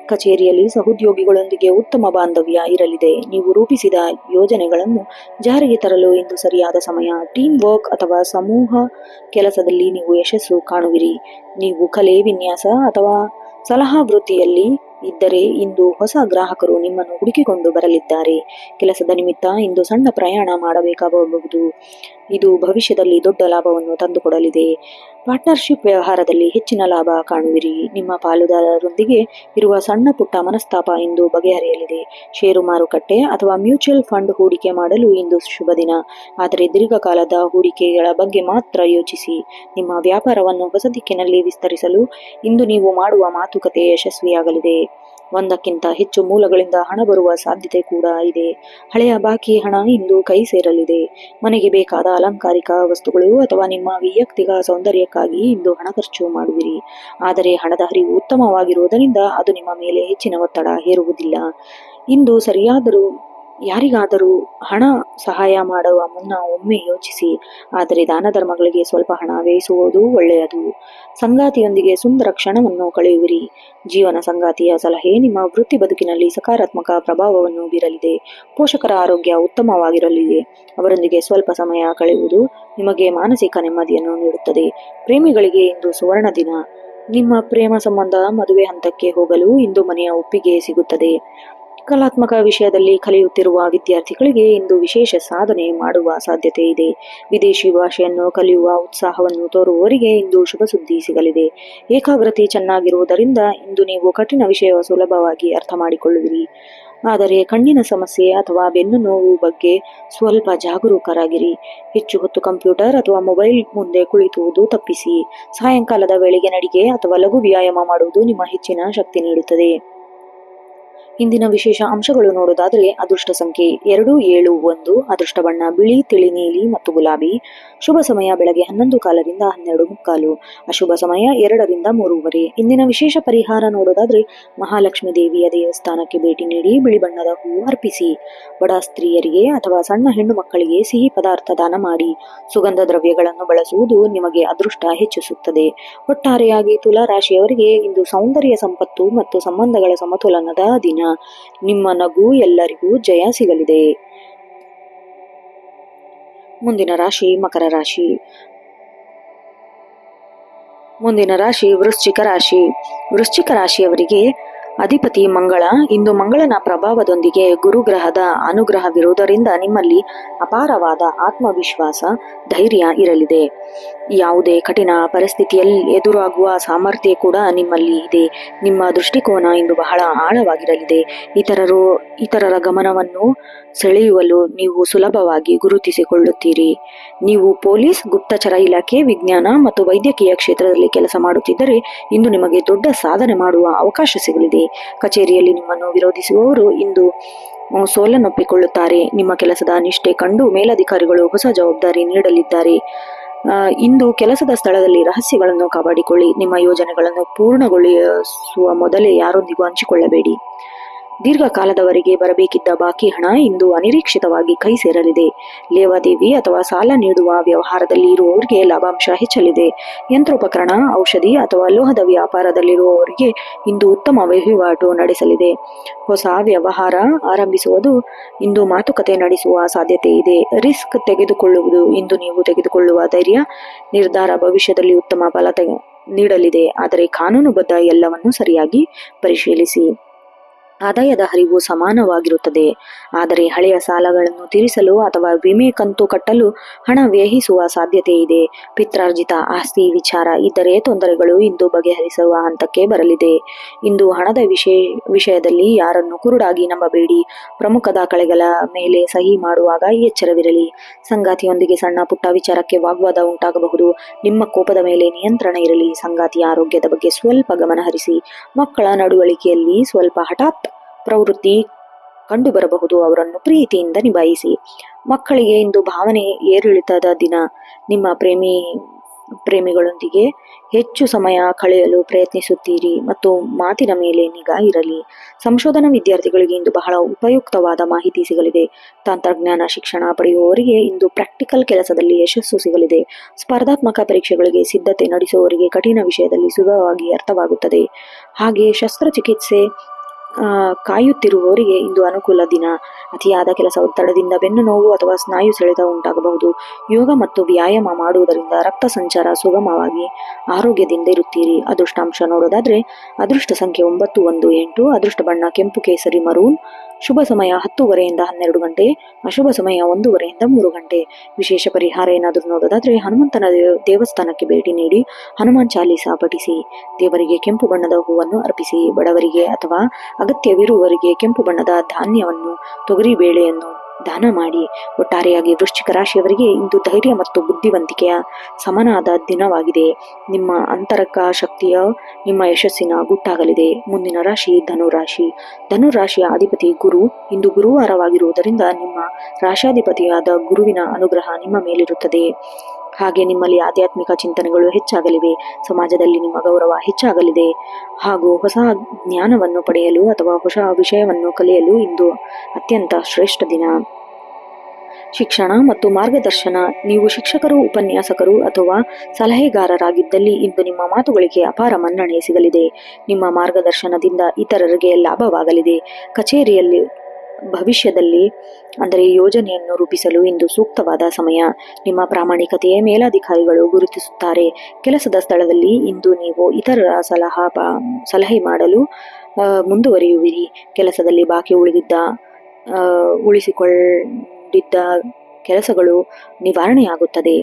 ಕಚೇರಿಯಲ್ಲಿ ಸಹೋದ್ಯೋಗಿಗಳೊಂದಿಗೆ ಉತ್ತಮ ಬಾಂಧವ್ಯ ಇರಲಿದೆ. ನೀವು ರೂಪಿಸಿದ ಯೋಜನೆಗಳನ್ನು ಜಾರಿಗೆ ತರಲು ಇಂದು ಸರಿಯಾದ ಸಮಯ. ಟೀಮ್ ವರ್ಕ್ ಅಥವಾ ಸಮೂಹ ಕೆಲಸದಲ್ಲಿ ನೀವು ಯಶಸ್ಸು ಕಾಣುವಿರಿ. ನೀವು ಕಲೆ, ವಿನ್ಯಾಸ ಅಥವಾ ಸಲಹಾ ವೃತ್ತಿಯಲ್ಲಿ ಇದ್ದರೆ ಇಂದು ಹೊಸ ಗ್ರಾಹಕರು ನಿಮ್ಮನ್ನು ಹುಡುಕಿಕೊಂಡು ಬರಲಿದ್ದಾರೆ. ಕೆಲಸದ ನಿಮಿತ್ತ ಇಂದು ಸಣ್ಣ ಪ್ರಯಾಣ ಮಾಡಬೇಕಾಗಬಹುದು. ಇದು ಭವಿಷ್ಯದಲ್ಲಿ ದೊಡ್ಡ ಲಾಭವನ್ನು ತಂದುಕೊಡಲಿದೆ. ಪಾರ್ಟ್ನರ್ಶಿಪ್ ವ್ಯವಹಾರದಲ್ಲಿ ಹೆಚ್ಚಿನ ಲಾಭ ಕಾಣುವಿರಿ. ನಿಮ್ಮ ಪಾಲುದಾರರೊಂದಿಗೆ ಇರುವ ಸಣ್ಣ ಪುಟ್ಟ ಮನಸ್ತಾಪ ಇಂದು ಬಗೆಹರಿಯಲಿದೆ. ಷೇರು ಮಾರುಕಟ್ಟೆ ಅಥವಾ ಮ್ಯೂಚುವಲ್ ಫಂಡ್ ಹೂಡಿಕೆ ಮಾಡಲು ಇಂದು ಶುಭ ದಿನ. ಆದರೆ ದೀರ್ಘಕಾಲದ ಹೂಡಿಕೆಗಳ ಬಗ್ಗೆ ಮಾತ್ರ ಯೋಚಿಸಿ. ನಿಮ್ಮ ವ್ಯಾಪಾರವನ್ನು ಹೊಸ ದಿಕ್ಕಿನಲ್ಲಿ ವಿಸ್ತರಿಸಲು ಇಂದು ನೀವು ಮಾಡುವ ಮಾತುಕತೆ ಯಶಸ್ವಿಯಾಗಲಿದೆ. ಒಂದಕ್ಕಿಂತ ಹೆಚ್ಚು ಮೂಲಗಳಿಂದ ಹಣ ಬರುವ ಸಾಧ್ಯತೆ ಕೂಡ ಇದೆ. ಹಳೆಯ ಬಾಕಿ ಹಣ ಇಂದು ಕೈ ಸೇರಲಿದೆ. ಮನೆಗೆ ಬೇಕಾದ ಅಲಂಕಾರಿಕ ವಸ್ತುಗಳು ಅಥವಾ ನಿಮ್ಮ ವೈಯಕ್ತಿಕ ಸೌಂದರ್ಯಕ್ಕಾಗಿ ಇಂದು ಹಣ ಖರ್ಚು ಮಾಡುವಿರಿ. ಆದರೆ ಹಣದ ಹರಿವು ಉತ್ತಮವಾಗಿರುವುದರಿಂದ ಅದು ನಿಮ್ಮ ಮೇಲೆ ಹೆಚ್ಚಿನ ಒತ್ತಡ ಹೇರುವುದಿಲ್ಲ. ಇಂದು ಯಾರಿಗಾದರೂ ಹಣ ಸಹಾಯ ಮಾಡುವ ಮುನ್ನ ಒಮ್ಮೆ ಯೋಚಿಸಿ. ಆದರೆ ದಾನ ಧರ್ಮಗಳಿಗೆ ಸ್ವಲ್ಪ ಹಣ ವ್ಯಯಿಸುವುದು ಒಳ್ಳೆಯದು. ಸಂಗಾತಿಯೊಂದಿಗೆ ಸುಂದರ ಕ್ಷಣವನ್ನು ಕಳೆಯುವಿರಿ. ಜೀವನ ಸಂಗಾತಿಯ ಸಲಹೆ ನಿಮ್ಮ ವೃತ್ತಿ ಬದುಕಿನಲ್ಲಿ ಸಕಾರಾತ್ಮಕ ಪ್ರಭಾವವನ್ನು ಬೀರಲಿದೆ. ಪೋಷಕರ ಆರೋಗ್ಯ ಉತ್ತಮವಾಗಿರಲಿದೆ. ಅವರೊಂದಿಗೆ ಸ್ವಲ್ಪ ಸಮಯ ಕಳೆಯುವುದು ನಿಮಗೆ ಮಾನಸಿಕ ನೆಮ್ಮದಿಯನ್ನು ನೀಡುತ್ತದೆ. ಪ್ರೇಮಿಗಳಿಗೆ ಇಂದು ಸುವರ್ಣ ದಿನ. ನಿಮ್ಮ ಪ್ರೇಮ ಸಂಬಂಧ ಮದುವೆ ಹಂತಕ್ಕೆ ಹೋಗಲು ಇಂದು ಮನೆಯ ಒಪ್ಪಿಗೆ ಸಿಗುತ್ತದೆ. ಕಲಾತ್ಮಕ ವಿಷಯದಲ್ಲಿ ಕಲಿಯುತ್ತಿರುವ ವಿದ್ಯಾರ್ಥಿಗಳಿಗೆ ಇಂದು ವಿಶೇಷ ಸಾಧನೆ ಮಾಡುವ ಸಾಧ್ಯತೆ ಇದೆ. ವಿದೇಶಿ ಭಾಷೆಯನ್ನು ಕಲಿಯುವ ಉತ್ಸಾಹವನ್ನು ತೋರುವವರಿಗೆ ಇಂದು ಶುಭ ಸುದ್ದಿ ಸಿಗಲಿದೆ. ಏಕಾಗ್ರತೆ ಚೆನ್ನಾಗಿರುವುದರಿಂದ ಇಂದು ನೀವು ಕಠಿಣ ವಿಷಯ ಸುಲಭವಾಗಿ ಅರ್ಥ ಮಾಡಿಕೊಳ್ಳುವಿರಿ. ಆದರೆ ಕಣ್ಣಿನ ಸಮಸ್ಯೆ ಅಥವಾ ಬೆನ್ನು ನೋವು ಬಗ್ಗೆ ಸ್ವಲ್ಪ ಜಾಗರೂಕರಾಗಿರಿ. ಹೆಚ್ಚು ಹೊತ್ತು ಕಂಪ್ಯೂಟರ್ ಅಥವಾ ಮೊಬೈಲ್ ಮುಂದೆ ಕುಳಿತುವುದು ತಪ್ಪಿಸಿ. ಸಾಯಂಕಾಲದ ವೇಳೆಗೆ ನಡಿಗೆ ಅಥವಾ ಲಘು ವ್ಯಾಯಾಮ ಮಾಡುವುದು ನಿಮ್ಮ ಹೆಚ್ಚಿನ ಶಕ್ತಿ ನೀಡುತ್ತದೆ. ಇಂದಿನ ವಿಶೇಷ ಅಂಶಗಳು ನೋಡೋದಾದರೆ, ಅದೃಷ್ಟ ಸಂಖ್ಯೆ 2, 7, 1. ಅದೃಷ್ಟ ಬಣ್ಣ ಬಿಳಿ, ತಿಳಿ ನೀಲಿ ಮತ್ತು ಗುಲಾಬಿ. ಶುಭ ಸಮಯ ಬೆಳಗ್ಗೆ 11:15 ರಿಂದ 12:15. ಅಶುಭ ಸಮಯ 2 ರಿಂದ 3:30. ಇಂದಿನ ವಿಶೇಷ ಪರಿಹಾರ ನೋಡೋದಾದ್ರೆ, ಮಹಾಲಕ್ಷ್ಮೀ ದೇವಿಯ ದೇವಸ್ಥಾನಕ್ಕೆ ಭೇಟಿ ನೀಡಿ ಬಿಳಿ ಬಣ್ಣದ ಹೂವು ಅರ್ಪಿಸಿ. ಬಡ ಸ್ತ್ರೀಯರಿಗೆ ಅಥವಾ ಸಣ್ಣ ಹೆಣ್ಣು ಮಕ್ಕಳಿಗೆ ಸಿಹಿ ಪದಾರ್ಥ ದಾನ ಮಾಡಿ. ಸುಗಂಧ ದ್ರವ್ಯಗಳನ್ನು ಬಳಸುವುದು ನಿಮಗೆ ಅದೃಷ್ಟ ಹೆಚ್ಚಿಸುತ್ತದೆ. ಒಟ್ಟಾರೆಯಾಗಿ ತುಲಾ ರಾಶಿಯವರಿಗೆ ಇಂದು ಸೌಂದರ್ಯ, ಸಂಪತ್ತು ಮತ್ತು ಸಂಬಂಧಗಳ ಸಮತೋಲನದ ದಿನ. ನಿಮ್ಮ ನಗು ಎಲ್ಲರಿಗೂ ಜಯ ಸಿಗಲಿದೆ. ಮುಂದಿನ ರಾಶಿ ಮಕರ ರಾಶಿ. ಮುಂದಿನ ರಾಶಿ ವೃಶ್ಚಿಕ ರಾಶಿ. ವೃಶ್ಚಿಕ ರಾಶಿಯವರಿಗೆ ಅಧಿಪತಿ ಮಂಗಳ. ಇಂದು ಮಂಗಳನ ಪ್ರಭಾವದೊಂದಿಗೆ ಗುರುಗ್ರಹದ ಅನುಗ್ರಹವಿರುವುದರಿಂದ ನಿಮ್ಮಲ್ಲಿ ಅಪಾರವಾದ ಆತ್ಮವಿಶ್ವಾಸ, ಧೈರ್ಯ ಇರಲಿದೆ. ಯಾವುದೇ ಕಠಿಣ ಪರಿಸ್ಥಿತಿಯಲ್ಲಿ ಎದುರಾಗುವ ಸಾಮರ್ಥ್ಯ ಕೂಡ ನಿಮ್ಮಲ್ಲಿ ಇದೆ. ನಿಮ್ಮ ದೃಷ್ಟಿಕೋನ ಇಂದು ಬಹಳ ಆಳವಾಗಿರಲಿದೆ. ಇತರರ ಗಮನವನ್ನು ಸೆಳೆಯುವಲು ನೀವು ಸುಲಭವಾಗಿ ಗುರುತಿಸಿಕೊಳ್ಳುತ್ತೀರಿ. ನೀವು ಪೊಲೀಸ್, ಗುಪ್ತಚರ ಇಲಾಖೆ, ವಿಜ್ಞಾನ ಮತ್ತು ವೈದ್ಯಕೀಯ ಕ್ಷೇತ್ರದಲ್ಲಿ ಕೆಲಸ ಮಾಡುತ್ತಿದ್ದರೆ ಇಂದು ನಿಮಗೆ ದೊಡ್ಡ ಸಾಧನೆ ಮಾಡುವ ಅವಕಾಶ ಸಿಗಲಿದೆ. ಕಚೇರಿಯಲ್ಲಿ ನಿಮ್ಮನ್ನು ವಿರೋಧಿಸುವವರು ಇಂದು ಸೋಲನ್ನೊಪ್ಪಿಕೊಳ್ಳುತ್ತಾರೆ. ನಿಮ್ಮ ಕೆಲಸದ ನಿಷ್ಠೆ ಕಂಡು ಮೇಲಧಿಕಾರಿಗಳು ಹೊಸ ಜವಾಬ್ದಾರಿ ನೀಡಲಿದ್ದಾರೆ. ಇಂದು ಕೆಲಸದ ಸ್ಥಳದಲ್ಲಿ ರಹಸ್ಯಗಳನ್ನು ಕಾಪಾಡಿಕೊಳ್ಳಿ. ನಿಮ್ಮ ಯೋಜನೆಗಳನ್ನು ಪೂರ್ಣಗೊಳಿಸುವ ಮೊದಲೇ ಯಾರೊಂದಿಗೂ ಹಂಚಿಕೊಳ್ಳಬೇಡಿ. ದೀರ್ಘಕಾಲದವರೆಗೆ ಬರಬೇಕಿದ್ದ ಬಾಕಿ ಹಣ ಇಂದು ಅನಿರೀಕ್ಷಿತವಾಗಿ ಕೈ ಸೇರಲಿದೆ. ಲೇವಾದೇವಿ ಅಥವಾ ಸಾಲ ನೀಡುವ ವ್ಯವಹಾರದಲ್ಲಿ ಇರುವವರಿಗೆ ಲಾಭಾಂಶ ಹೆಚ್ಚಲಿದೆ. ಯಂತ್ರೋಪಕರಣ, ಔಷಧಿ ಅಥವಾ ಲೋಹದ ವ್ಯಾಪಾರದಲ್ಲಿರುವವರಿಗೆ ಇಂದು ಉತ್ತಮ ವಹಿವಾಟು ನಡೆಸಲಿದೆ. ಹೊಸ ವ್ಯವಹಾರ ಆರಂಭಿಸುವುದು ಇಂದು ಮಾತುಕತೆ ನಡೆಸುವ ಸಾಧ್ಯತೆ ಇದೆ. ರಿಸ್ಕ್ ತೆಗೆದುಕೊಳ್ಳುವುದು ಇಂದು ನೀವು ತೆಗೆದುಕೊಳ್ಳುವ ಧೈರ್ಯ ನಿರ್ಧಾರ ಭವಿಷ್ಯದಲ್ಲಿ ಉತ್ತಮ ಫಲ ನೀಡಲಿದೆ. ಆದರೆ ಕಾನೂನುಬದ್ಧ ಎಲ್ಲವನ್ನು ಸರಿಯಾಗಿ ಪರಿಶೀಲಿಸಿ. ಆದಾಯದ ಹರಿವು ಸಮಾನವಾಗಿರುತ್ತದೆ, ಆದರೆ ಹಳೆಯ ಸಾಲಗಳನ್ನು ತೀರಿಸಲು ಅಥವಾ ವಿಮೆ ಕಂತು ಕಟ್ಟಲು ಹಣ ವ್ಯಯಿಸುವ ಸಾಧ್ಯತೆ ಇದೆ. ಪಿತ್ರಾರ್ಜಿತ ಆಸ್ತಿ ವಿಚಾರ ಇದ್ದರೆ ತೊಂದರೆಗಳು ಇಂದು ಬಗೆಹರಿಸುವ ಹಂತಕ್ಕೆ ಬರಲಿದೆ. ಇಂದು ಹಣದ ವಿಷಯದಲ್ಲಿ ಯಾರನ್ನು ಕುರುಡಾಗಿ ನಂಬಬೇಡಿ. ಪ್ರಮುಖ ದಾಖಲೆಗಳ ಮೇಲೆ ಸಹಿ ಮಾಡುವಾಗ ಎಚ್ಚರವಿರಲಿ. ಸಂಗಾತಿಯೊಂದಿಗೆ ಸಣ್ಣ ಪುಟ್ಟ ವಿಚಾರಕ್ಕೆ ವಾಗ್ವಾದ ಉಂಟಾಗಬಹುದು. ನಿಮ್ಮ ಕೋಪದ ಮೇಲೆ ನಿಯಂತ್ರಣ ಇರಲಿ. ಸಂಗಾತಿಯ ಆರೋಗ್ಯದ ಬಗ್ಗೆ ಸ್ವಲ್ಪ ಗಮನಹರಿಸಿ. ಮಕ್ಕಳ ನಡವಳಿಕೆಯಲ್ಲಿ ಸ್ವಲ್ಪ ಹಠಾತ್ ಪ್ರವೃತ್ತಿ ಕಂಡುಬರಬಹುದು. ಅವರನ್ನು ಪ್ರೀತಿಯಿಂದ ನಿಭಾಯಿಸಿ. ಮಕ್ಕಳಿಗೆ ಇಂದು ಭಾವನೆ ಏರಿಳಿತದ ದಿನ. ನಿಮ್ಮ ಪ್ರೇಮಿಗಳೊಂದಿಗೆ ಹೆಚ್ಚು ಸಮಯ ಕಳೆಯಲು ಪ್ರಯತ್ನಿಸುತ್ತೀರಿ ಮತ್ತು ಮಾತಿನ ಮೇಲೆ ನಿಗಾ ಇರಲಿ. ಸಂಶೋಧನಾ ವಿದ್ಯಾರ್ಥಿಗಳಿಗೆ ಇಂದು ಬಹಳ ಉಪಯುಕ್ತವಾದ ಮಾಹಿತಿ ಸಿಗಲಿದೆ. ತಂತ್ರಜ್ಞಾನ ಶಿಕ್ಷಣ ಪಡೆಯುವವರಿಗೆ ಇಂದು ಪ್ರಾಕ್ಟಿಕಲ್ ಕೆಲಸದಲ್ಲಿ ಯಶಸ್ಸು ಸಿಗಲಿದೆ. ಸ್ಪರ್ಧಾತ್ಮಕ ಪರೀಕ್ಷೆಗಳಿಗೆ ಸಿದ್ಧತೆ ನಡೆಸುವವರಿಗೆ ಕಠಿಣ ವಿಷಯದಲ್ಲಿ ಸುಲಭವಾಗಿ ಅರ್ಥವಾಗುತ್ತದೆ. ಹಾಗೆ ಶಸ್ತ್ರಚಿಕಿತ್ಸೆ ಕಾಯುತ್ತಿರುವವರಿಗೆ ಇಂದು ಅನುಕೂಲ ದಿನ. ಅತಿಯಾದ ಕೆಲಸ ಒತ್ತಡದಿಂದ ಬೆನ್ನು ನೋವು ಅಥವಾ ಸ್ನಾಯು ಸೆಳೆತ ಉಂಟಾಗಬಹುದು. ಯೋಗ ಮತ್ತು ವ್ಯಾಯಾಮ ಮಾಡುವುದರಿಂದ ರಕ್ತ ಸಂಚಾರ ಸುಗಮವಾಗಿ ಆರೋಗ್ಯದಿಂದ ಇರುತ್ತೀರಿ. ಅದೃಷ್ಟಾಂಶ ನೋಡೋದಾದ್ರೆ ಅದೃಷ್ಟ ಸಂಖ್ಯೆ 918, ಅದೃಷ್ಟ ಬಣ್ಣ ಕೆಂಪು ಕೇಸರಿ ಮರೂನ್, ಶುಭ ಸಮಯ 10:30ಯಿಂದ 12 ಗಂಟೆ, ಅಶುಭ ಸಮಯ 1:30ಯಿಂದ 3 ಗಂಟೆ. ವಿಶೇಷ ಪರಿಹಾರ ಏನಾದರೂ ನೋಡೋದಾದ್ರೆ ಹನುಮಂತನ ದೇವಸ್ಥಾನಕ್ಕೆ ಭೇಟಿ ನೀಡಿ ಹನುಮಾನ್ ಚಾಲೀಸ ಪಠಿಸಿ. ದೇವರಿಗೆ ಕೆಂಪು ಬಣ್ಣದ ಹೂವನ್ನು ಅರ್ಪಿಸಿ. ಬಡವರಿಗೆ ಅಥವಾ ಅಗತ್ಯವಿರುವವರಿಗೆ ಕೆಂಪು ಬಣ್ಣದ ಧಾನ್ಯವನ್ನು, ತೊಗರಿ ಬೇಳೆಯನ್ನು ದಾನ ಮಾಡಿ. ಒಟ್ಟಾರೆಯಾಗಿ ವೃಶ್ಚಿಕ ರಾಶಿಯವರಿಗೆ ಇಂದು ಧೈರ್ಯ ಮತ್ತು ಬುದ್ಧಿವಂತಿಕೆಯ ಸಮನಾದ ದಿನವಾಗಿದೆ. ನಿಮ್ಮ ಅಂತರಕ ಶಕ್ತಿಯ ನಿಮ್ಮ ಯಶಸ್ಸಿನ ಗುಟ್ಟಾಗಲಿದೆ. ಮುಂದಿನ ರಾಶಿ ಧನುರಾಶಿ. ಧನುರಾಶಿಯ ಅಧಿಪತಿ ಗುರು. ಇಂದು ಗುರುವಾರವಾಗಿರುವುದರಿಂದ ನಿಮ್ಮ ರಾಶಾಧಿಪತಿಯಾದ ಗುರುವಿನ ಅನುಗ್ರಹ ನಿಮ್ಮ ಮೇಲಿರುತ್ತದೆ. ಹಾಗೆ ನಿಮ್ಮಲ್ಲಿ ಆಧ್ಯಾತ್ಮಿಕ ಚಿಂತನೆಗಳು ಹೆಚ್ಚಾಗಲಿವೆ. ಸಮಾಜದಲ್ಲಿ ನಿಮ್ಮ ಗೌರವ ಹೆಚ್ಚಾಗಲಿದೆ ಹಾಗೂ ಹೊಸ ಜ್ಞಾನವನ್ನು ಪಡೆಯಲು ಅಥವಾ ಹೊಸ ವಿಷಯವನ್ನು ಕಲಿಯಲು ಇಂದು ಅತ್ಯಂತ ಶ್ರೇಷ್ಠ ದಿನ. ಶಿಕ್ಷಣ ಮತ್ತು ಮಾರ್ಗದರ್ಶನ. ನೀವು ಶಿಕ್ಷಕರು, ಉಪನ್ಯಾಸಕರು ಅಥವಾ ಸಲಹೆಗಾರರಾಗಿದ್ದಲ್ಲಿ ಇಂದು ನಿಮ್ಮ ಮಾತುಗಳಿಗೆ ಅಪಾರ ಮನ್ನಣೆ ಸಿಗಲಿದೆ. ನಿಮ್ಮ ಮಾರ್ಗದರ್ಶನದಿಂದ ಇತರರಿಗೆ ಲಾಭವಾಗಲಿದೆ. ಕಚೇರಿಯಲ್ಲಿ ಭವಿಷ್ಯದಲ್ಲಿ ಯೋಜನೆಯನ್ನು ರೂಪಿಸಲು ಇಂದು ಸೂಕ್ತವಾದ ಸಮಯ. ನಿಮ್ಮ ಪ್ರಾಮಾಣಿಕತೆಯ ಮೇಲಧಿಕಾರಿಗಳು ಗುರುತಿಸುತ್ತಾರೆ. ಕೆಲಸದ ಸ್ಥಳದಲ್ಲಿ ಇಂದು ನೀವು ಇತರರ ಸಲಹೆ ಮಾಡಲು ಮುಂದುವರಿಯುವಿರಿ. ಕೆಲಸದಲ್ಲಿ ಬಾಕಿ ಉಳಿಸಿಕೊಂಡಿದ್ದ ಕೆಲಸಗಳು ನಿವಾರಣೆಯಾಗುತ್ತದೆ.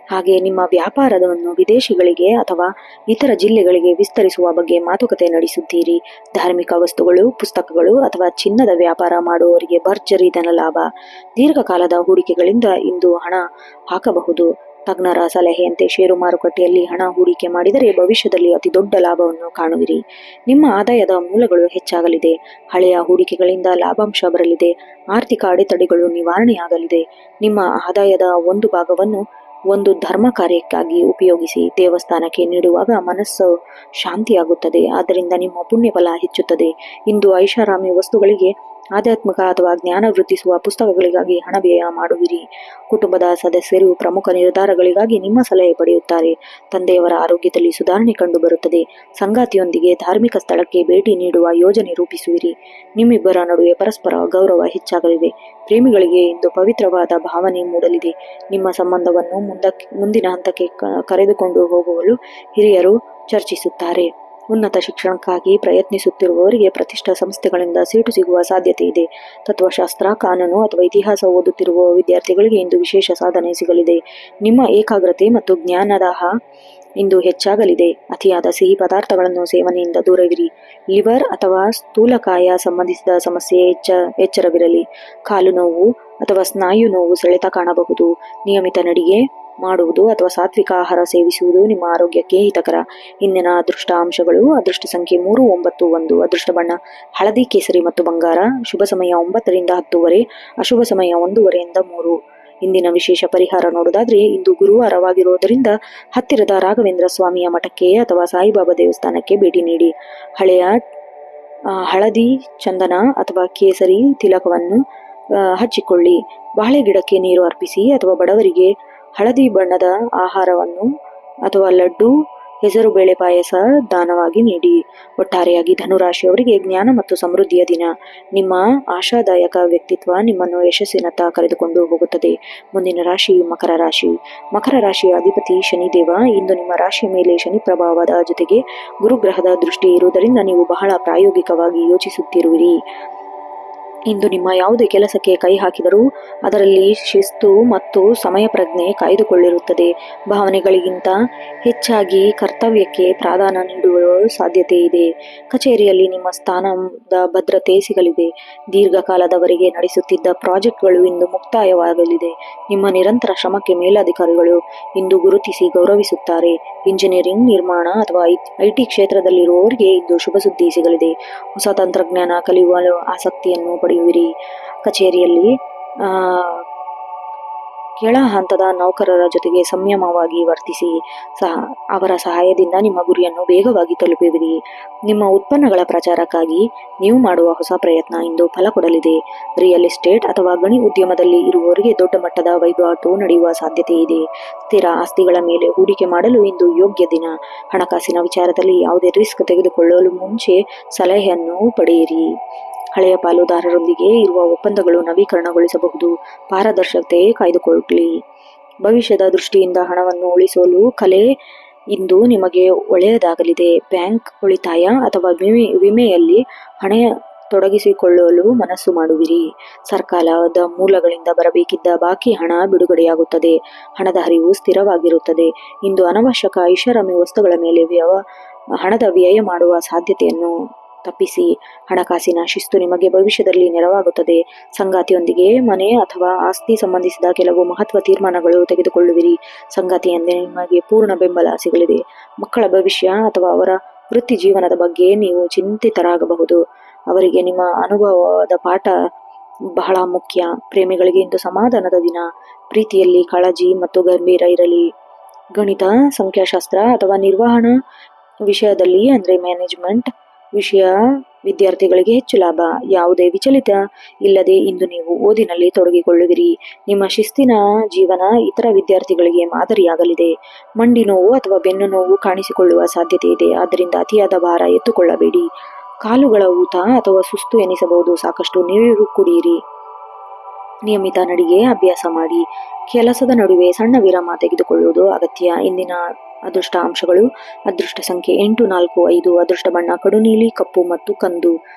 ಹಾಗೆ ನಿಮ್ಮ ವ್ಯಾಪಾರವನ್ನು ವಿದೇಶಿಗಳಿಗೆ ಅಥವಾ ಇತರ ಜಿಲ್ಲೆಗಳಿಗೆ ವಿಸ್ತರಿಸುವ ಬಗ್ಗೆ ಮಾತುಕತೆ ನಡೆಸುತ್ತೀರಿ. ಧಾರ್ಮಿಕ ವಸ್ತುಗಳು, ಪುಸ್ತಕಗಳು ಅಥವಾ ಚಿನ್ನದ ವ್ಯಾಪಾರ ಮಾಡುವವರಿಗೆ ಭರ್ಜರಿ ಧನ ಲಾಭ. ದೀರ್ಘಕಾಲದ ಹೂಡಿಕೆಗಳಿಂದ ಇಂದು ಹಣ ಹಾಕಬಹುದು. ತಜ್ಞರ ಸಲಹೆಯಂತೆ ಷೇರು ಮಾರುಕಟ್ಟೆಯಲ್ಲಿ ಹಣ ಹೂಡಿಕೆ ಮಾಡಿದರೆ ಭವಿಷ್ಯದಲ್ಲಿ ಅತಿ ದೊಡ್ಡ ಲಾಭವನ್ನು ಕಾಣುವಿರಿ. ನಿಮ್ಮ ಆದಾಯದ ಮೂಲಗಳು ಹೆಚ್ಚಾಗಲಿದೆ. ಹಳೆಯ ಹೂಡಿಕೆಗಳಿಂದ ಲಾಭಾಂಶ ಬರಲಿದೆ. ಆರ್ಥಿಕ ಅಡೆತಡೆಗಳು ನಿವಾರಣೆಯಾಗಲಿದೆ. ನಿಮ್ಮ ಆದಾಯದ ಒಂದು ಭಾಗವನ್ನು ಒಂದು ಧರ್ಮ ಕಾರ್ಯಕ್ಕಾಗಿ ಉಪಯೋಗಿಸಿ. ದೇವಸ್ಥಾನಕ್ಕೆ ನೀಡುವಾಗ ಮನಸ್ಸು ಶಾಂತಿಯಾಗುತ್ತದೆ. ಆದ್ದರಿಂದ ನಿಮ್ಮ ಪುಣ್ಯಫಲ ಹೆಚ್ಚುತ್ತದೆ. ಇಂದು ಐಷಾರಾಮಿ ವಸ್ತುಗಳಿಗೆ, ಆಧ್ಯಾತ್ಮಿಕ ಅಥವಾ ಜ್ಞಾನ ವೃದ್ಧಿಸುವ ಪುಸ್ತಕಗಳಿಗಾಗಿ ಹಣ ವ್ಯಯ ಮಾಡುವಿರಿ. ಕುಟುಂಬದ ಸದಸ್ಯರು ಪ್ರಮುಖ ನಿರ್ಧಾರಗಳಿಗಾಗಿ ನಿಮ್ಮ ಸಲಹೆ ಪಡೆಯುತ್ತಾರೆ. ತಂದೆಯವರ ಆರೋಗ್ಯದಲ್ಲಿ ಸುಧಾರಣೆ ಕಂಡುಬರುತ್ತದೆ. ಸಂಗಾತಿಯೊಂದಿಗೆ ಧಾರ್ಮಿಕ ಸ್ಥಳಕ್ಕೆ ಭೇಟಿ ನೀಡುವ ಯೋಜನೆ ರೂಪಿಸುವಿರಿ. ನಿಮ್ಮಿಬ್ಬರ ನಡುವೆ ಪರಸ್ಪರ ಗೌರವ ಹೆಚ್ಚಾಗಲಿದೆ. ಪ್ರೇಮಿಗಳಿಗೆ ಇಂದು ಪವಿತ್ರವಾದ ಭಾವನೆ ಮೂಡಲಿದೆ. ನಿಮ್ಮ ಸಂಬಂಧವನ್ನು ಮುಂದಿನ ಹಂತಕ್ಕೆ ಕರೆದುಕೊಂಡು ಹೋಗಲು ಹಿರಿಯರು ಚರ್ಚಿಸುತ್ತಾರೆ. ಉನ್ನತ ಶಿಕ್ಷಣಕ್ಕಾಗಿ ಪ್ರಯತ್ನಿಸುತ್ತಿರುವವರಿಗೆ ಪ್ರತಿಷ್ಠಾ ಸಂಸ್ಥೆಗಳಿಂದ ಸೀಟು ಸಿಗುವ ಸಾಧ್ಯತೆ ಇದೆ. ತತ್ವಶಾಸ್ತ್ರ, ಕಾನೂನು ಅಥವಾ ಇತಿಹಾಸ ಓದುತ್ತಿರುವ ವಿದ್ಯಾರ್ಥಿಗಳಿಗೆ ಇಂದು ವಿಶೇಷ ಸಾಧನೆ ಸಿಗಲಿದೆ. ನಿಮ್ಮ ಏಕಾಗ್ರತೆ ಮತ್ತು ಜ್ಞಾನದಾಹ ಇಂದು ಹೆಚ್ಚಾಗಲಿದೆ. ಅತಿಯಾದ ಸಿಹಿ ಪದಾರ್ಥಗಳನ್ನು ಸೇವನೆಯಿಂದ ದೂರವಿರಿ. ಲಿವರ್ ಅಥವಾ ಸ್ಥೂಲಕಾಯ ಸಂಬಂಧಿಸಿದ ಸಮಸ್ಯೆ ಎಚ್ಚರವಿರಲಿ. ಕಾಲು ನೋವು ಅಥವಾ ಸ್ನಾಯು ನೋವು ಸೆಳೆತ ಕಾಣಬಹುದು. ನಿಯಮಿತ ನಡಿಗೆ ಮಾಡುವುದು ಅಥವಾ ಸಾತ್ವಿಕ ಆಹಾರ ಸೇವಿಸುವುದು ನಿಮ್ಮ ಆರೋಗ್ಯಕ್ಕೆ ಹಿತಕರ. ಇಂದಿನ ಅದೃಷ್ಟ ಅಂಶಗಳು: ಅದೃಷ್ಟ ಸಂಖ್ಯೆ 391, ಅದೃಷ್ಟ ಬಣ್ಣ ಹಳದಿ, ಕೇಸರಿ ಮತ್ತು ಬಂಗಾರ. ಶುಭ ಸಮಯ 9 ರಿಂದ 10 ಅಶುಭ ಸಮಯ 1 ರಿಂದ 3. ಇಂದಿನ ವಿಶೇಷ ಪರಿಹಾರ ನೋಡೋದಾದ್ರೆ, ಇಂದು ಗುರುವಾರವಾಗಿರೋದರಿಂದ ಹತ್ತಿರದ ರಾಘವೇಂದ್ರ ಸ್ವಾಮಿಯ ಮಠಕ್ಕೆ ಅಥವಾ ಸಾಯಿಬಾಬಾ ದೇವಸ್ಥಾನಕ್ಕೆ ಭೇಟಿ ನೀಡಿ. ಹಳೆಯ ಹಳದಿ ಚಂದನ ಅಥವಾ ಕೇಸರಿ ತಿಲಕವನ್ನು ಹಚ್ಚಿಕೊಳ್ಳಿ. ಬಾಳೆ ಗಿಡಕ್ಕೆ ನೀರು ಅರ್ಪಿಸಿ ಅಥವಾ ಬಡವರಿಗೆ ಹಳದಿ ಬಣ್ಣದ ಆಹಾರವನ್ನು ಅಥವಾ ಲಡ್ಡು, ಹೆಸರು ಬೇಳೆ ಪಾಯಸ ದಾನವಾಗಿ ನೀಡಿ. ಒಟ್ಟಾರೆಯಾಗಿ ಧನುರಾಶಿಯವರಿಗೆ ಜ್ಞಾನ ಮತ್ತು ಸಮೃದ್ಧಿಯ ದಿನ. ನಿಮ್ಮ ಆಶಾದಾಯಕ ವ್ಯಕ್ತಿತ್ವ ನಿಮ್ಮನ್ನು ಯಶಸ್ಸಿನತ್ತ ಕರೆದುಕೊಂಡು ಹೋಗುತ್ತದೆ. ಮುಂದಿನ ರಾಶಿ ಮಕರ ರಾಶಿ. ಮಕರ ರಾಶಿಯ ಅಧಿಪತಿ ಶನಿದೇವ. ಇಂದು ನಿಮ್ಮ ರಾಶಿಯ ಮೇಲೆ ಶನಿ ಪ್ರಭಾವದ ಜೊತೆಗೆ ಗುರುಗ್ರಹದ ದೃಷ್ಟಿ ಇರುವುದರಿಂದ ನೀವು ಬಹಳ ಪ್ರಾಯೋಗಿಕವಾಗಿ ಯೋಚಿಸುತ್ತಿರುವಿರಿ. ಇಂದು ನಿಮ್ಮ ಯಾವುದೇ ಕೆಲಸಕ್ಕೆ ಕೈ ಹಾಕಿದರೂ ಅದರಲ್ಲಿ ಶಿಸ್ತು ಮತ್ತು ಸಮಯ ಪ್ರಜ್ಞೆ ಕಾಯ್ದುಕೊಳ್ಳಿರುತ್ತದೆ. ಭಾವನೆಗಳಿಗಿಂತ ಹೆಚ್ಚಾಗಿ ಕರ್ತವ್ಯಕ್ಕೆ ಪ್ರಾಧಾನ್ಯ ನೀಡುವ ಸಾಧ್ಯತೆ ಇದೆ. ಕಚೇರಿಯಲ್ಲಿ ನಿಮ್ಮ ಸ್ಥಾನದ ಭದ್ರತೆ ಸಿಗಲಿದೆ. ದೀರ್ಘಕಾಲದವರೆಗೆ ನಡೆಸುತ್ತಿದ್ದ ಪ್ರಾಜೆಕ್ಟ್ಗಳು ಇಂದು ಮುಕ್ತಾಯವಾಗಲಿದೆ. ನಿಮ್ಮ ನಿರಂತರ ಶ್ರಮಕ್ಕೆ ಮೇಲಧಿಕಾರಿಗಳು ಇಂದು ಗುರುತಿಸಿ ಗೌರವಿಸುತ್ತಾರೆ. ಇಂಜಿನಿಯರಿಂಗ್, ನಿರ್ಮಾಣ ಅಥವಾ ಐಟಿ ಕ್ಷೇತ್ರದಲ್ಲಿರುವವರಿಗೆ ಇಂದು ಶುಭ ಸುದ್ದಿ ಸಿಗಲಿದೆ. ಹೊಸ ತಂತ್ರಜ್ಞಾನ ಕಲಿಯುವ ಆಸಕ್ತಿಯನ್ನು ಪಡೆಯುವಿರಿ. ಕಚೇರಿಯಲ್ಲಿ ಕೆಳ ಹಂತದ ನೌಕರರ ಜೊತೆಗೆ ಸಂಯಮವಾಗಿ ವರ್ತಿಸಿ. ಅವರ ಸಹಾಯದಿಂದ ನಿಮ್ಮ ಗುರಿಯನ್ನು ವೇಗವಾಗಿ ತಲುಪುವಿರಿ. ನಿಮ್ಮ ಉತ್ಪನ್ನಗಳ ಪ್ರಚಾರಕ್ಕಾಗಿ ನೀವು ಮಾಡುವ ಹೊಸ ಪ್ರಯತ್ನ ಇಂದು ಫಲ ಕೊಡಲಿದೆ. ರಿಯಲ್ ಎಸ್ಟೇಟ್ ಅಥವಾ ಗಣಿ ಉದ್ಯಮದಲ್ಲಿ ಇರುವವರಿಗೆ ದೊಡ್ಡ ಮಟ್ಟದ ವಹಿವಾಟು ನಡೆಯುವ ಸಾಧ್ಯತೆ ಇದೆ. ಸ್ಥಿರ ಆಸ್ತಿಗಳ ಮೇಲೆ ಹೂಡಿಕೆ ಮಾಡಲು ಇಂದು ಯೋಗ್ಯ ದಿನ. ಹಣಕಾಸಿನ ವಿಚಾರದಲ್ಲಿ ಯಾವುದೇ ರಿಸ್ಕ್ ತೆಗೆದುಕೊಳ್ಳಲು ಮುಂಚೆ ಸಲಹೆಯನ್ನು ಪಡೆಯಿರಿ. ಹಳೆಯ ಪಾಲುದಾರರೊಂದಿಗೆ ಇರುವ ಒಪ್ಪಂದಗಳು ನವೀಕರಣಗೊಳಿಸಬಹುದು. ಪಾರದರ್ಶಕತೆ ಕಾಯ್ದುಕೊಳ್ಳಿ. ಭವಿಷ್ಯದ ದೃಷ್ಟಿಯಿಂದ ಹಣವನ್ನು ಉಳಿಸಲು ಕಲೆ ಇಂದು ನಿಮಗೆ ಒಳ್ಳೆಯದಾಗಲಿದೆ. ಬ್ಯಾಂಕ್, ಉಳಿತಾಯ ಅಥವಾ ವಿಮೆಯಲ್ಲಿ ಹಣ ತೊಡಗಿಸಿಕೊಳ್ಳಲು ಮನಸ್ಸು ಮಾಡುವಿರಿ. ಸರ್ಕಾರದ ಮೂಲಗಳಿಂದ ಬರಬೇಕಿದ್ದ ಬಾಕಿ ಹಣ ಬಿಡುಗಡೆಯಾಗುತ್ತದೆ. ಹಣದ ಹರಿವು ಸ್ಥಿರವಾಗಿರುತ್ತದೆ. ಇಂದು ಅನವಶ್ಯಕ ಐಷಾರಾಮಿ ವಸ್ತುಗಳ ಮೇಲೆ ಹಣದ ವ್ಯಯ ಮಾಡುವ ಸಾಧ್ಯತೆಯನ್ನು ತಪ್ಪಿಸಿ. ಹಣಕಾಸಿನ ಶಿಸ್ತು ನಿಮಗೆ ಭವಿಷ್ಯದಲ್ಲಿ ನೆರವಾಗುತ್ತದೆ. ಸಂಗಾತಿಯೊಂದಿಗೆ ಮನೆ ಅಥವಾ ಆಸ್ತಿ ಸಂಬಂಧಿಸಿದ ಕೆಲವು ಮಹತ್ವ ತೀರ್ಮಾನಗಳು ತೆಗೆದುಕೊಳ್ಳುವಿರಿ. ಸಂಗಾತಿಯಿಂದ ನಿಮಗೆ ಪೂರ್ಣ ಬೆಂಬಲ ಸಿಗಲಿದೆ. ಮಕ್ಕಳ ಭವಿಷ್ಯ ಅಥವಾ ಅವರ ವೃತ್ತಿ ಜೀವನದ ಬಗ್ಗೆ ನೀವು ಚಿಂತಿತರಾಗಬಹುದು. ಅವರಿಗೆ ನಿಮ್ಮ ಅನುಭವದ ಪಾಠ ಬಹಳ ಮುಖ್ಯ. ಪ್ರೇಮಿಗಳಿಗೆ ಇಂದು ಸಮಾಧಾನದ ದಿನ. ಪ್ರೀತಿಯಲ್ಲಿ ಕಾಳಜಿ ಮತ್ತು ಗಂಭೀರ ಇರಲಿ. ಗಣಿತ, ಸಂಖ್ಯಾಶಾಸ್ತ್ರ ಅಥವಾ ನಿರ್ವಹಣಾ ವಿಷಯದಲ್ಲಿ ಮ್ಯಾನೇಜ್ಮೆಂಟ್ ವಿಷಯ ವಿದ್ಯಾರ್ಥಿಗಳಿಗೆ ಹೆಚ್ಚು ಲಾಭ. ಯಾವುದೇ ವಿಚಲಿತ ಇಲ್ಲದೆ ಇಂದು ನೀವು ಓದಿನಲ್ಲಿ ತೊಡಗಿಕೊಳ್ಳುವಿರಿ. ನಿಮ್ಮ ಶಿಸ್ತಿನ ಜೀವನ ಇತರ ವಿದ್ಯಾರ್ಥಿಗಳಿಗೆ ಮಾದರಿಯಾಗಲಿದೆ. ಮಂಡಿ ನೋವು ಅಥವಾ ಬೆನ್ನು ನೋವು ಕಾಣಿಸಿಕೊಳ್ಳುವ ಸಾಧ್ಯತೆ ಇದೆ. ಆದ್ದರಿಂದ ಅತಿಯಾದ ಭಾರ ಎತ್ತುಕೊಳ್ಳಬೇಡಿ. ಕಾಲುಗಳ ಊತ ಅಥವಾ ಸುಸ್ತು ಎನಿಸಬಹುದು. ಸಾಕಷ್ಟು ನೀರು ಕುಡಿಯಿರಿ. ನಿಯಮಿತ ನಡಿಗೆ ಅಭ್ಯಾಸ ಮಾಡಿ. ಕೆಲಸದ ನಡುವೆ ಸಣ್ಣ ವಿರಾಮ ತೆಗೆದುಕೊಳ್ಳುವುದು ಅಗತ್ಯ. ಇಂದಿನ ಅದೃಷ್ಟ ಅಂಶಗಳು: ಅದೃಷ್ಟ ಸಂಖ್ಯೆ 8, 4, 5. ಅದೃಷ್ಟ ಬಣ್ಣ ಕಡು ನೀಲಿ, ಕಪ್ಪು ಮತ್ತು ಕಂದು.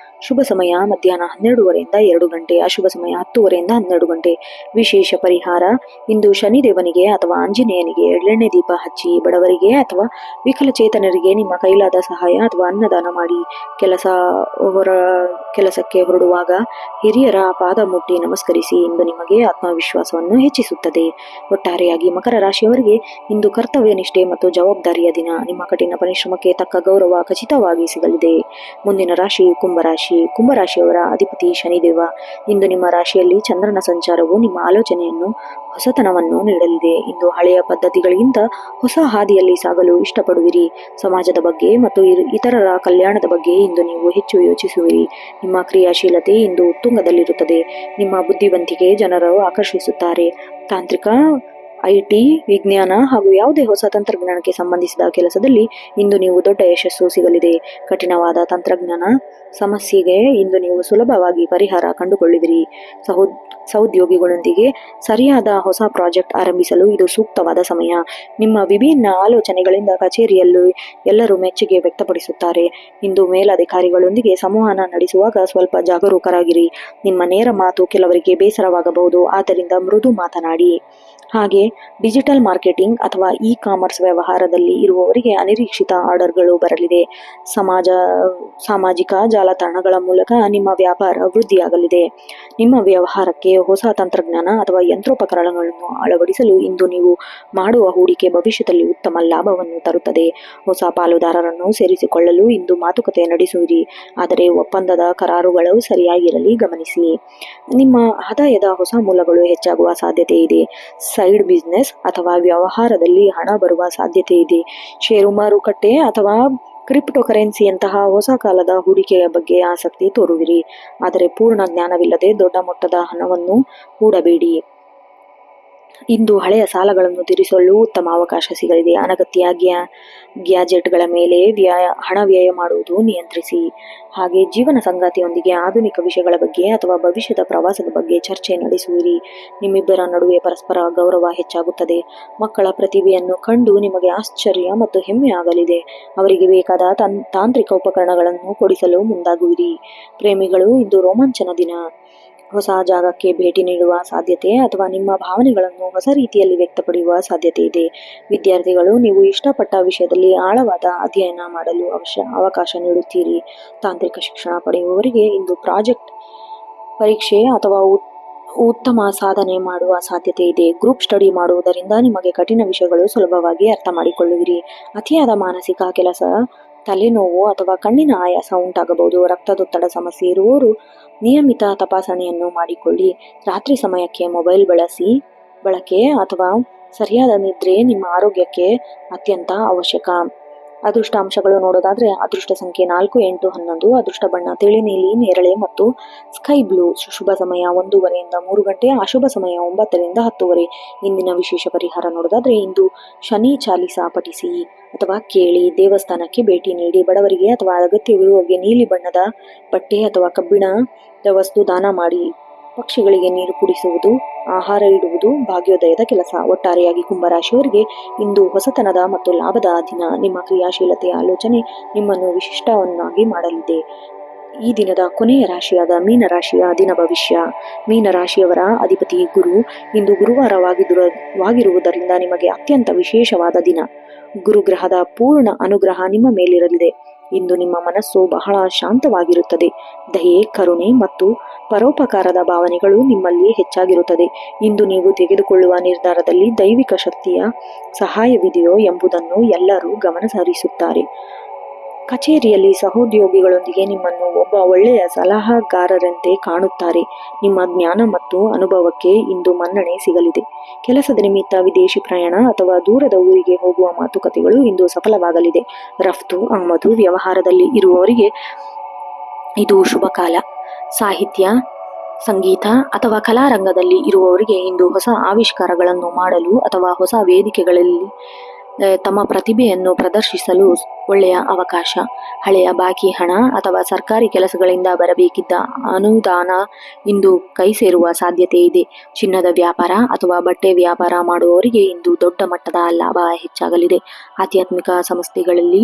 ಶುಭ ಸಮಯ ಮಧ್ಯಾಹ್ನ 12 ರಿಂದ 2 ಅಶುಭ ಸಮಯ 10 ರಿಂದ 12 ವಿಶೇಷ ಪರಿಹಾರ: ಇಂದು ಶನಿದೇವನಿಗೆ ಅಥವಾ ಆಂಜನೇಯನಿಗೆ ಎಳ್ಳೆಣ್ಣೆ ದೀಪ ಹಚ್ಚಿ. ಬಡವರಿಗೆ ಅಥವಾ ವಿಕಲಚೇತನರಿಗೆ ನಿಮ್ಮ ಕೈಲಾದ ಸಹಾಯ ಅಥವಾ ಅನ್ನದಾನ ಮಾಡಿ. ಕೆಲಸಕ್ಕೆ ಹೊರಡುವಾಗ ಹಿರಿಯರ ಪಾದ ಮುಟ್ಟಿ ನಮಸ್ಕರಿಸಿ. ಇಂದು ನಿಮಗೆ ಆತ್ಮವಿಶ್ವಾಸವನ್ನು ಹೆಚ್ಚಿಸುತ್ತದೆ. ಒಟ್ಟಾರೆಯಾಗಿ ಮಕರ ರಾಶಿಯವರಿಗೆ ಇಂದು ಕರ್ತವ್ಯ ನಿಷ್ಠೆ ಮತ್ತು ಜವಾಬ್ದಾರಿಯ ದಿನ. ನಿಮ್ಮ ಕಠಿಣ ಪರಿಶ್ರಮಕ್ಕೆ ತಕ್ಕ ಗೌರವ ಖಚಿತವಾಗಿ ಸಿಗಲಿದೆ. ಮುಂದಿನ ರಾಶಿ ಕುಂಭರಾಶಿ. ಕುಂಭರಾಶಿಯವರ ಅಧಿಪತಿ ಶನಿದೇವ. ಇಂದು ನಿಮ್ಮ ರಾಶಿಯಲ್ಲಿ ಚಂದ್ರನ ಸಂಚಾರವು ನಿಮ್ಮ ಆಲೋಚನೆಯನ್ನು ಹೊಸತನವನ್ನು ನೀಡಲಿದೆ. ಇಂದು ಹಳೆಯ ಪದ್ಧತಿಗಳಿಗಿಂತ ಹೊಸ ಹಾದಿಯಲ್ಲಿ ಸಾಗಲು ಇಷ್ಟಪಡುವಿರಿ. ಸಮಾಜದ ಬಗ್ಗೆ ಮತ್ತು ಇತರರ ಕಲ್ಯಾಣದ ಬಗ್ಗೆ ಇಂದು ನೀವು ಹೆಚ್ಚು ಯೋಚಿಸುವಿರಿ. ನಿಮ್ಮ ಕ್ರಿಯಾಶೀಲತೆ ಇಂದು ಉತ್ತುಂಗದಲ್ಲಿರುತ್ತದೆ. ನಿಮ್ಮ ಬುದ್ಧಿವಂತಿಕೆ ಜನರು ಆಕರ್ಷಿಸುತ್ತಾರೆ. ತಾಂತ್ರಿಕ IT, ವಿಜ್ಞಾನ ಹಾಗೂ ಯಾವುದೇ ಹೊಸ ತಂತ್ರಜ್ಞಾನಕ್ಕೆ ಸಂಬಂಧಿಸಿದ ಕೆಲಸದಲ್ಲಿ ಇಂದು ನೀವು ದೊಡ್ಡ ಯಶಸ್ಸು ಸಿಗಲಿದೆ. ಕಠಿಣವಾದ ತಂತ್ರಜ್ಞಾನ ಸಮಸ್ಯೆಗೆ ಇಂದು ನೀವು ಸುಲಭವಾಗಿ ಪರಿಹಾರ ಕಂಡುಕೊಳ್ಳುವಿರಿ. ಸಹೋದ್ಯೋಗಿಗಳೊಂದಿಗೆ ಸರಿಯಾದ ಹೊಸ ಪ್ರಾಜೆಕ್ಟ್ ಆರಂಭಿಸಲು ಇದು ಸೂಕ್ತವಾದ ಸಮಯ. ನಿಮ್ಮ ವಿಭಿನ್ನ ಆಲೋಚನೆಗಳಿಂದ ಕಚೇರಿಯಲ್ಲೂ ಎಲ್ಲರೂ ಮೆಚ್ಚುಗೆ ವ್ಯಕ್ತಪಡಿಸುತ್ತಾರೆ. ಇಂದು ಮೇಲಧಿಕಾರಿಗಳೊಂದಿಗೆ ಸಂವಹನ ನಡೆಸುವಾಗ ಸ್ವಲ್ಪ ಜಾಗರೂಕರಾಗಿರಿ. ನಿಮ್ಮ ನೇರ ಮಾತು ಕೆಲವರಿಗೆ ಬೇಸರವಾಗಬಹುದು, ಆದ್ದರಿಂದ ಮೃದು ಮಾತನಾಡಿ. ಹಾಗೆ ಡಿಜಿಟಲ್ ಮಾರ್ಕೆಟಿಂಗ್ ಅಥವಾ ಇ-ಕಾಮರ್ಸ್ ವ್ಯವಹಾರದಲ್ಲಿ ಇರುವವರಿಗೆ ಅನಿರೀಕ್ಷಿತ ಆರ್ಡರ್ಗಳು ಬರಲಿದೆ. ಸಾಮಾಜಿಕ ಜಾಲತಾಣಗಳ ಮೂಲಕ ನಿಮ್ಮ ವ್ಯಾಪಾರ ವೃದ್ಧಿಯಾಗಲಿದೆ. ನಿಮ್ಮ ವ್ಯವಹಾರಕ್ಕೆ ಹೊಸ ತಂತ್ರಜ್ಞಾನ ಅಥವಾ ಯಂತ್ರೋಪಕರಣಗಳನ್ನು ಅಳವಡಿಸಲು ಇಂದು ನೀವು ಮಾಡುವ ಹೂಡಿಕೆ ಭವಿಷ್ಯದಲ್ಲಿ ಉತ್ತಮ ಲಾಭವನ್ನು ತರುತ್ತದೆ. ಹೊಸ ಪಾಲುದಾರರನ್ನು ಸೇರಿಸಿಕೊಳ್ಳಲು ಇಂದು ಮಾತುಕತೆ ನಡೆಸುವಿರಿ, ಆದರೆ ಒಪ್ಪಂದದ ಕರಾರುಗಳು ಸರಿಯಾಗಿರಲಿ ಗಮನಿಸಿ. ನಿಮ್ಮ ಆದಾಯದ ಹೊಸ ಮೂಲಗಳು ಹೆಚ್ಚಾಗುವ ಸಾಧ್ಯತೆ ಇದೆ. ಸೈಡ್ ಬಿಸಿನೆಸ್ ಅಥವಾ ವ್ಯವಹಾರದಲ್ಲಿ ಹಣ ಬರುವ ಸಾಧ್ಯತೆ ಇದೆ. ಷೇರು ಮಾರುಕಟ್ಟೆ ಅಥವಾ ಕ್ರಿಪ್ಟೋಕರೆನ್ಸಿಯಂತಹ ಹೊಸ ಕಾಲದ ಹೂಡಿಕೆಯ ಬಗ್ಗೆ ಆಸಕ್ತಿ ತೋರುವಿರಿ, ಆದರೆ ಪೂರ್ಣ ಜ್ಞಾನವಿಲ್ಲದೆ ದೊಡ್ಡ ಮೊತ್ತದ ಹಣವನ್ನು ಹೂಡಬೇಡಿ. ಇಂದು ಹಳೆಯ ಸಾಲಗಳನ್ನು ತೀರಿಸಲು ಉತ್ತಮ ಅವಕಾಶ ಸಿಗಲಿದೆ. ಅನಗತ್ಯ ಗ್ಯಾಜೆಟ್ಗಳ ಮೇಲೆ ಹಣ ವ್ಯಯ ಮಾಡುವುದು ನಿಯಂತ್ರಿಸಿ. ಹಾಗೆ ಜೀವನ ಸಂಗಾತಿಯೊಂದಿಗೆ ಆಧುನಿಕ ವಿಷಯಗಳ ಬಗ್ಗೆ ಅಥವಾ ಭವಿಷ್ಯದ ಪ್ರವಾಸದ ಬಗ್ಗೆ ಚರ್ಚೆ ನಡೆಸುವಿರಿ. ನಿಮ್ಮಿಬ್ಬರ ನಡುವೆ ಪರಸ್ಪರ ಗೌರವ ಹೆಚ್ಚಾಗುತ್ತದೆ. ಮಕ್ಕಳ ಪ್ರತಿಭೆಯನ್ನು ಕಂಡು ನಿಮಗೆ ಆಶ್ಚರ್ಯ ಮತ್ತು ಹೆಮ್ಮೆ ಆಗಲಿದೆ. ಅವರಿಗೆ ಬೇಕಾದ ತಾಂತ್ರಿಕ ಉಪಕರಣಗಳನ್ನು ಕೊಡಿಸಲು ಮುಂದಾಗುವಿರಿ. ಪ್ರೇಮಿಗಳು ಇಂದು ರೋಮಾಂಚನ ದಿನ. ಹೊಸ ಜಾಗಕ್ಕೆ ಭೇಟಿ ನೀಡುವ ಸಾಧ್ಯತೆ ಅಥವಾ ನಿಮ್ಮ ಭಾವನೆಗಳನ್ನು ಹೊಸ ರೀತಿಯಲ್ಲಿ ವ್ಯಕ್ತಪಡಿಸುವ ಸಾಧ್ಯತೆ ಇದೆ. ವಿದ್ಯಾರ್ಥಿಗಳು ನೀವು ಇಷ್ಟಪಟ್ಟ ವಿಷಯದಲ್ಲಿ ಆಳವಾದ ಅಧ್ಯಯನ ಮಾಡಲು ಅವಕಾಶ ನೀಡುತ್ತೀರಿ. ತಾಂತ್ರಿಕ ಶಿಕ್ಷಣ ಪಡೆಯುವವರಿಗೆ ಇಂದು ಪ್ರಾಜೆಕ್ಟ್ ಪರೀಕ್ಷೆ ಅಥವಾ ಉತ್ತಮ ಸಾಧನೆ ಮಾಡುವ ಸಾಧ್ಯತೆ ಇದೆ. ಗ್ರೂಪ್ ಸ್ಟಡಿ ಮಾಡುವುದರಿಂದ ನಿಮಗೆ ಕಠಿಣ ವಿಷಯಗಳು ಸುಲಭವಾಗಿ ಅರ್ಥ ಮಾಡಿಕೊಳ್ಳುವಿರಿ. ಅತಿಯಾದ ಮಾನಸಿಕ ಕೆಲಸ, ತಲೆನೋವು ಅಥವಾ ಕಣ್ಣಿನ ಆಯಾಸ ಉಂಟಾಗಬಹುದು. ರಕ್ತದೊತ್ತಡ ಸಮಸ್ಯೆ ಇರುವವರು ನಿಯಮಿತ ತಪಾಸಣೆಯನ್ನು ಮಾಡಿಕೊಳ್ಳಿ. ರಾತ್ರಿ ಸಮಯಕ್ಕೆ ಮೊಬೈಲ್ ಬಳಕೆ ಅಥವಾ ಸರಿಯಾದ ನಿದ್ರೆ ನಿಮ್ಮ ಆರೋಗ್ಯಕ್ಕೆ ಅತ್ಯಂತ ಅವಶ್ಯಕ. ಅದೃಷ್ಟ ಅಂಶಗಳು ನೋಡೋದಾದ್ರೆ ಅದೃಷ್ಟ ಸಂಖ್ಯೆ 4, 8, 11. ಅದೃಷ್ಟ ಬಣ್ಣ ತಿಳಿ ನೀಲಿ, ನೇರಳೆ ಮತ್ತು ಸ್ಕೈ ಬ್ಲೂ. ಶುಭ ಸಮಯ 1:30ರಿಂದ 3 ಗಂಟೆ. ಅಶುಭ ಸಮಯ 9ರಿಂದ 10:30. ಇಂದಿನ ವಿಶೇಷ ಪರಿಹಾರ ನೋಡೋದಾದ್ರೆ ಇಂದು ಶನಿ ಚಾಲಿಸ ಪಠಿಸಿ ಅಥವಾ ಕೇಳಿ. ದೇವಸ್ಥಾನಕ್ಕೆ ಭೇಟಿ ನೀಡಿ. ಬಡವರಿಗೆ ಅಥವಾ ಅಗತ್ಯವಿರುವವರಿಗೆ ನೀಲಿ ಬಣ್ಣದ ಬಟ್ಟೆ ಅಥವಾ ಕಬ್ಬಿಣದ ವಸ್ತು ದಾನ ಮಾಡಿ. ಪಕ್ಷಿಗಳಿಗೆ ನೀರು ಕುಡಿಸುವುದು, ಆಹಾರ ಇಡುವುದು ಭಾಗ್ಯೋದಯದ ಕೆಲಸ. ಒಟ್ಟಾರೆಯಾಗಿ ಕುಂಭರಾಶಿಯವರಿಗೆ ಇಂದು ಹೊಸತನದ ಮತ್ತು ಲಾಭದ ದಿನ. ನಿಮ್ಮ ಕ್ರಿಯಾಶೀಲತೆಯ ಆಲೋಚನೆ ನಿಮ್ಮನ್ನು ವಿಶಿಷ್ಟವನ್ನಾಗಿ ಮಾಡಲಿದೆ. ಈ ದಿನದ ಕೊನೆಯ ರಾಶಿಯಾದ ಮೀನರಾಶಿಯ ದಿನ ಭವಿಷ್ಯ. ಮೀನರಾಶಿಯವರ ಅಧಿಪತಿ ಗುರು. ಇಂದು ಗುರುವಾರವಾಗಿರುವುದರಿಂದ ನಿಮಗೆ ಅತ್ಯಂತ ವಿಶೇಷವಾದ ದಿನ. ಗುರುಗ್ರಹದ ಪೂರ್ಣ ಅನುಗ್ರಹ ನಿಮ್ಮ ಮೇಲಿರಲಿದೆ. ಇಂದು ನಿಮ್ಮ ಮನಸ್ಸು ಬಹಳ ಶಾಂತವಾಗಿರುತ್ತದೆ. ದಯೆ, ಕರುಣೆ ಮತ್ತು ಪರೋಪಕಾರದ ಭಾವನೆಗಳು ನಿಮ್ಮಲ್ಲಿ ಹೆಚ್ಚಾಗಿರುತ್ತದೆ. ಇಂದು ನೀವು ತೆಗೆದುಕೊಳ್ಳುವ ನಿರ್ಧಾರದಲ್ಲಿ ದೈವಿಕ ಶಕ್ತಿಯ ಸಹಾಯವಿದೆಯೋ ಎಂಬುದನ್ನು ಎಲ್ಲರೂ ಗಮನಹರಿಸುತ್ತಾರೆ. ಕಚೇರಿಯಲ್ಲಿ ಸಹೋದ್ಯೋಗಿಗಳೊಂದಿಗೆ ನಿಮ್ಮನ್ನು ಒಬ್ಬ ಒಳ್ಳೆಯ ಸಲಹಾಗಾರರಂತೆ ಕಾಣುತ್ತಾರೆ. ನಿಮ್ಮ ಜ್ಞಾನ ಮತ್ತು ಅನುಭವಕ್ಕೆ ಇಂದು ಮನ್ನಣೆ ಸಿಗಲಿದೆ. ಕೆಲಸದ ನಿಮಿತ್ತ ವಿದೇಶಿ ಪ್ರಯಾಣ ಅಥವಾ ದೂರದ ಊರಿಗೆ ಹೋಗುವ ಮಾತುಕತೆಗಳು ಇಂದು ಸಫಲವಾಗಲಿದೆ. ರಫ್ತು ಆಮದು ವ್ಯವಹಾರದಲ್ಲಿ ಇರುವವರಿಗೆ ಇದು ಶುಭ ಕಾಲ. ಸಾಹಿತ್ಯ, ಸಂಗೀತ ಅಥವಾ ಕಲಾರಂಗದಲ್ಲಿ ಇರುವವರಿಗೆ ಇಂದು ಹೊಸ ಆವಿಷ್ಕಾರಗಳನ್ನು ಮಾಡಲು ಅಥವಾ ಹೊಸ ವೇದಿಕೆಗಳಲ್ಲಿ ತಮ್ಮ ಪ್ರತಿಭೆಯನ್ನು ಪ್ರದರ್ಶಿಸಲು ಒಳ್ಳೆಯ ಅವಕಾಶ. ಹಳೆಯ ಬಾಕಿ ಹಣ ಅಥವಾ ಸರ್ಕಾರಿ ಕೆಲಸಗಳಿಂದ ಬರಬೇಕಿದ್ದ ಅನುದಾನ ಇಂದು ಕೈ ಸೇರುವ ಸಾಧ್ಯತೆ ಇದೆ. ಚಿನ್ನದ ವ್ಯಾಪಾರ ಅಥವಾ ಬಟ್ಟೆ ವ್ಯಾಪಾರ ಮಾಡುವವರಿಗೆ ಇಂದು ದೊಡ್ಡ ಮಟ್ಟದ ಲಾಭ ಹೆಚ್ಚಾಗಲಿದೆ. ಆಧ್ಯಾತ್ಮಿಕ ಸಂಸ್ಥೆಗಳಲ್ಲಿ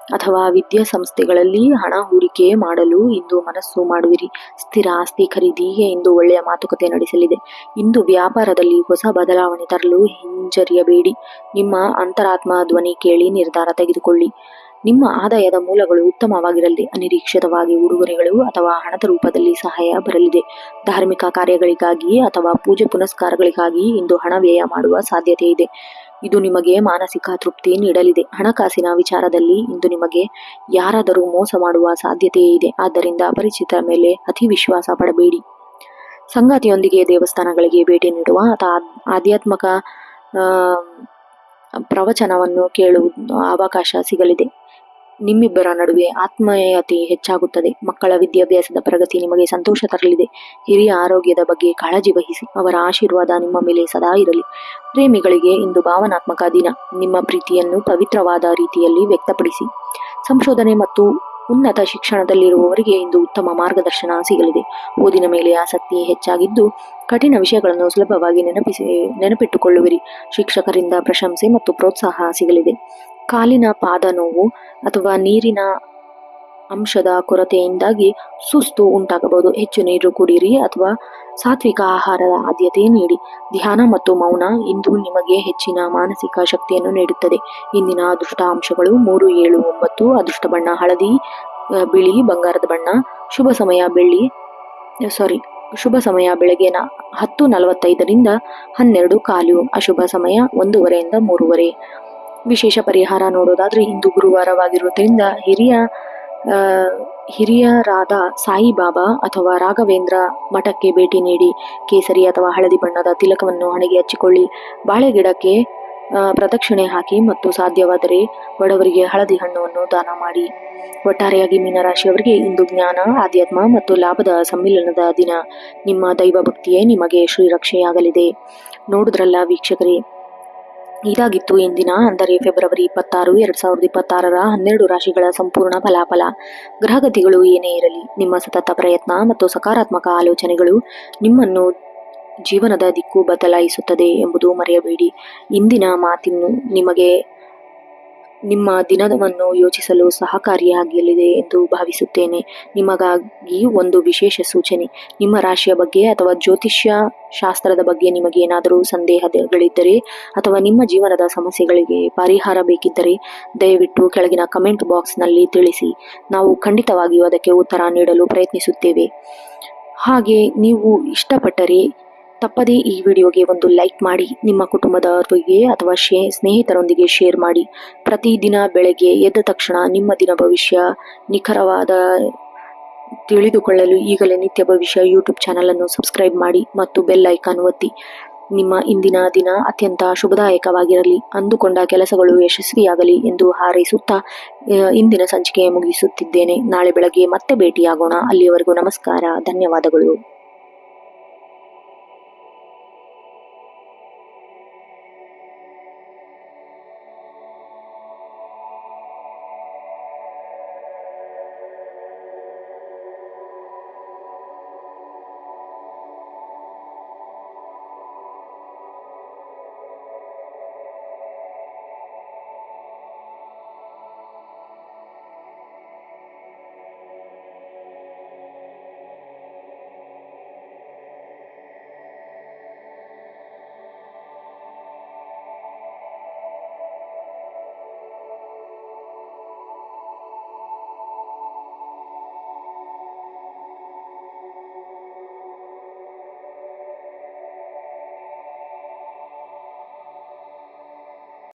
ಅಥವಾ ವಿದ್ಯಾಸಂಸ್ಥೆಗಳಲ್ಲಿ ಹಣ ಹೂಡಿಕೆ ಮಾಡಲು ಇಂದು ಮನಸ್ಸು ಮಾಡುವಿರಿ. ಸ್ಥಿರ ಆಸ್ತಿ ಖರೀದಿಗೆ ಇಂದು ಒಳ್ಳೆಯ ಮಾತುಕತೆ ನಡೆಸಲಿದೆ. ಇಂದು ವ್ಯಾಪಾರದಲ್ಲಿ ಹೊಸ ಬದಲಾವಣೆ ತರಲು ಹಿಂಜರಿಯಬೇಡಿ. ನಿಮ್ಮ ಅಂತರಾತ್ಮ ಧ್ವನಿ ಕೇಳಿ ನಿರ್ಧಾರ ತೆಗೆದುಕೊಳ್ಳಿ. ನಿಮ್ಮ ಆದಾಯದ ಮೂಲಗಳು ಉತ್ತಮವಾಗಿರಲಿ. ಅನಿರೀಕ್ಷಿತವಾಗಿ ಉಡುಗೊರೆಗಳು ಅಥವಾ ಹಣದ ರೂಪದಲ್ಲಿ ಸಹಾಯ ಬರಲಿದೆ. ಧಾರ್ಮಿಕ ಕಾರ್ಯಗಳಿಗಾಗಿ ಅಥವಾ ಪೂಜೆ ಪುನಸ್ಕಾರಗಳಿಗಾಗಿ ಇಂದು ಹಣ ವ್ಯಯ ಮಾಡುವ ಸಾಧ್ಯತೆ ಇದೆ. ಇದು ನಿಮಗೆ ಮಾನಸಿಕ ತೃಪ್ತಿ ನೀಡಲಿದೆ. ಹಣಕಾಸಿನ ವಿಚಾರದಲ್ಲಿ ಇಂದು ನಿಮಗೆ ಯಾರಾದರೂ ಮೋಸ ಮಾಡುವ ಸಾಧ್ಯತೆ ಇದೆ. ಆದ್ದರಿಂದ ಅಪರಿಚಿತರ ಮೇಲೆ ಅತಿ ವಿಶ್ವಾಸ ಪಡಬೇಡಿ. ಸಂಗಾತಿಯೊಂದಿಗೆ ದೇವಸ್ಥಾನಗಳಿಗೆ ಭೇಟಿ ನೀಡುವ ಅಥವಾ ಆಧ್ಯಾತ್ಮಿಕ ಪ್ರವಚನವನ್ನು ಕೇಳುವ ಅವಕಾಶ ಸಿಗಲಿದೆ. ನಿಮ್ಮಿಬ್ಬರ ನಡುವೆ ಆತ್ಮೀಯತೆ ಹೆಚ್ಚಾಗುತ್ತದೆ. ಮಕ್ಕಳ ವಿದ್ಯಾಭ್ಯಾಸದ ಪ್ರಗತಿ ನಿಮಗೆ ಸಂತೋಷ ತರಲಿದೆ. ಹಿರಿಯ ಆರೋಗ್ಯದ ಬಗ್ಗೆ ಕಾಳಜಿ ವಹಿಸಿ. ಅವರ ಆಶೀರ್ವಾದ ನಿಮ್ಮ ಮೇಲೆ ಸದಾ ಇರಲಿ. ಪ್ರೇಮಿಗಳಿಗೆ ಇಂದು ಭಾವನಾತ್ಮಕ ದಿನ. ನಿಮ್ಮ ಪ್ರೀತಿಯನ್ನು ಪವಿತ್ರವಾದ ರೀತಿಯಲ್ಲಿ ವ್ಯಕ್ತಪಡಿಸಿ. ಸಂಶೋಧನೆ ಮತ್ತು ಉನ್ನತ ಶಿಕ್ಷಣದಲ್ಲಿರುವವರಿಗೆ ಇಂದು ಉತ್ತಮ ಮಾರ್ಗದರ್ಶನ ಸಿಗಲಿದೆ. ಓದಿನ ಮೇಲೆ ಆಸಕ್ತಿ ಹೆಚ್ಚಾಗಿದ್ದು ಕಠಿಣ ವಿಷಯಗಳನ್ನು ಸುಲಭವಾಗಿ ನೆನಪಿಟ್ಟುಕೊಳ್ಳುವಿರಿ. ಶಿಕ್ಷಕರಿಂದ ಪ್ರಶಂಸೆ ಮತ್ತು ಪ್ರೋತ್ಸಾಹ ಸಿಗಲಿದೆ. ಕಾಲಿನ ಪಾದ ನೋವು ಅಥವಾ ನೀರಿನ ಅಂಶದ ಕೊರತೆಯಿಂದಾಗಿ ಸುಸ್ತು ಉಂಟಾಗಬಹುದು. ಹೆಚ್ಚು ನೀರು ಕುಡಿಯಿರಿ ಅಥವಾ ಸಾತ್ವಿಕ ಆಹಾರದ ಆದ್ಯತೆ ನೀಡಿ. ಧ್ಯಾನ ಮತ್ತು ಮೌನ ಇಂದು ನಿಮಗೆ ಹೆಚ್ಚಿನ ಮಾನಸಿಕ ಶಕ್ತಿಯನ್ನು ನೀಡುತ್ತದೆ. ಇಂದಿನ ಅದೃಷ್ಟ ಅಂಶಗಳು 3, 7, 9. ಅದೃಷ್ಟ ಬಣ್ಣ ಹಳದಿ, ಬಿಳಿ, ಬಂಗಾರದ ಬಣ್ಣ. ಶುಭ ಸಮಯ ಬೆಳಗ್ಗೆ 10:45ರಿಂದ 12:15. ಅಶುಭ ಸಮಯ 1:30ರಿಂದ 3:30. ವಿಶೇಷ ಪರಿಹಾರ ನೋಡೋದಾದ್ರೆ ಇಂದು ಗುರುವಾರವಾಗಿರುವುದರಿಂದ ಹಿರಿಯರಾದ ಸಾಯಿಬಾಬಾ ಅಥವಾ ರಾಘವೇಂದ್ರ ಮಠಕ್ಕೆ ಭೇಟಿ ನೀಡಿ. ಕೇಸರಿ ಅಥವಾ ಹಳದಿ ಬಣ್ಣದ ತಿಲಕವನ್ನು ಹಣೆಗೆ ಹಚ್ಚಿಕೊಳ್ಳಿ. ಬಾಳೆ ಗಿಡಕ್ಕೆ ಪ್ರದಕ್ಷಿಣೆ ಹಾಕಿ ಮತ್ತು ಸಾಧ್ಯವಾದರೆ ಬಡವರಿಗೆ ಹಳದಿ ಹಣ್ಣನ್ನು ದಾನ ಮಾಡಿ. ಒಟ್ಟಾರೆಯಾಗಿ ಮೀನರಾಶಿಯವರಿಗೆ ಇಂದು ಜ್ಞಾನ, ಆಧ್ಯಾತ್ಮ ಮತ್ತು ಲಾಭದ ಸಮ್ಮಿಲನದ ದಿನ. ನಿಮ್ಮ ದೈವ ಭಕ್ತಿಯೇ ನಿಮಗೆ ಶ್ರೀರಕ್ಷೆಯಾಗಲಿದೆ. ನೋಡಿದ್ರಲ್ಲ ವೀಕ್ಷಕರೇ, ಇದಾಗಿತ್ತು ಇಂದಿನ ಅಂದರೆ ಫೆಬ್ರವರಿ 26, 2026ರ 12 ರಾಶಿಗಳ ಸಂಪೂರ್ಣ ಫಲಾಫಲ. ಗ್ರಹಗತಿಗಳು ಏನೇ ಇರಲಿ, ನಿಮ್ಮ ಸತತ ಪ್ರಯತ್ನ ಮತ್ತು ಸಕಾರಾತ್ಮಕ ಆಲೋಚನೆಗಳು ನಿಮ್ಮನ್ನು ಜೀವನದ ದಿಕ್ಕು ಬದಲಾಯಿಸುತ್ತದೆ ಎಂಬುದು ಮರೆಯಬೇಡಿ. ಇಂದಿನ ಮಾತಿನ್ನು ನಿಮಗೆ ನಿಮ್ಮ ದಿನವನ್ನು ಯೋಚಿಸಲು ಸಹಕಾರಿಯಾಗಲಿದೆ ಎಂದು ಭಾವಿಸುತ್ತೇನೆ. ನಿಮಗಾಗಿ ಒಂದು ವಿಶೇಷ ಸೂಚನೆ. ನಿಮ್ಮ ರಾಶಿಯ ಬಗ್ಗೆ ಅಥವಾ ಜ್ಯೋತಿಷ್ಯ ಶಾಸ್ತ್ರದ ಬಗ್ಗೆ ನಿಮಗೇನಾದರೂ ಸಂದೇಹಗಳಿದ್ದರೆ ಅಥವಾ ನಿಮ್ಮ ಜೀವನದ ಸಮಸ್ಯೆಗಳಿಗೆ ಪರಿಹಾರ ಬೇಕಿದ್ದರೆ ದಯವಿಟ್ಟು ಕೆಳಗಿನ ಕಮೆಂಟ್ ಬಾಕ್ಸ್ನಲ್ಲಿ ತಿಳಿಸಿ. ನಾವು ಖಂಡಿತವಾಗಿಯೂ ಅದಕ್ಕೆ ಉತ್ತರ ನೀಡಲು ಪ್ರಯತ್ನಿಸುತ್ತೇವೆ. ಹಾಗೆ ನೀವು ಇಷ್ಟಪಟ್ಟರೆ ತಪ್ಪದೇ ಈ ವಿಡಿಯೋಗೆ ಒಂದು ಲೈಕ್ ಮಾಡಿ. ನಿಮ್ಮ ಕುಟುಂಬದವರಿಗೆ ಅಥವಾ ಸ್ನೇಹಿತರೊಂದಿಗೆ ಶೇರ್ ಮಾಡಿ. ಪ್ರತಿದಿನ ಬೆಳಗ್ಗೆ ಎದ್ದ ತಕ್ಷಣ ನಿಮ್ಮ ದಿನ ಭವಿಷ್ಯ ನಿಖರವಾದ ತಿಳಿದುಕೊಳ್ಳಲು ಈಗಲೇ ನಿತ್ಯ ಭವಿಷ್ಯ ಯೂಟ್ಯೂಬ್ ಚಾನಲ್ ಅನ್ನು ಸಬ್ಸ್ಕ್ರೈಬ್ ಮಾಡಿ ಮತ್ತು ಬೆಲ್ ಐಕಾನ್ ಒತ್ತಿ. ನಿಮ್ಮ ಇಂದಿನ ದಿನ ಅತ್ಯಂತ ಶುಭದಾಯಕವಾಗಿರಲಿ. ಅಂದುಕೊಂಡ ಕೆಲಸಗಳು ಯಶಸ್ವಿಯಾಗಲಿ ಎಂದು ಹಾರೈಸುತ್ತಾ ಇಂದಿನ ಸಂಚಿಕೆ ಮುಗಿಸುತ್ತಿದ್ದೇನೆ. ನಾಳೆ ಬೆಳಗ್ಗೆ ಮತ್ತೆ ಭೇಟಿಯಾಗೋಣ. ಅಲ್ಲಿಯವರೆಗೂ ನಮಸ್ಕಾರ, ಧನ್ಯವಾದಗಳು.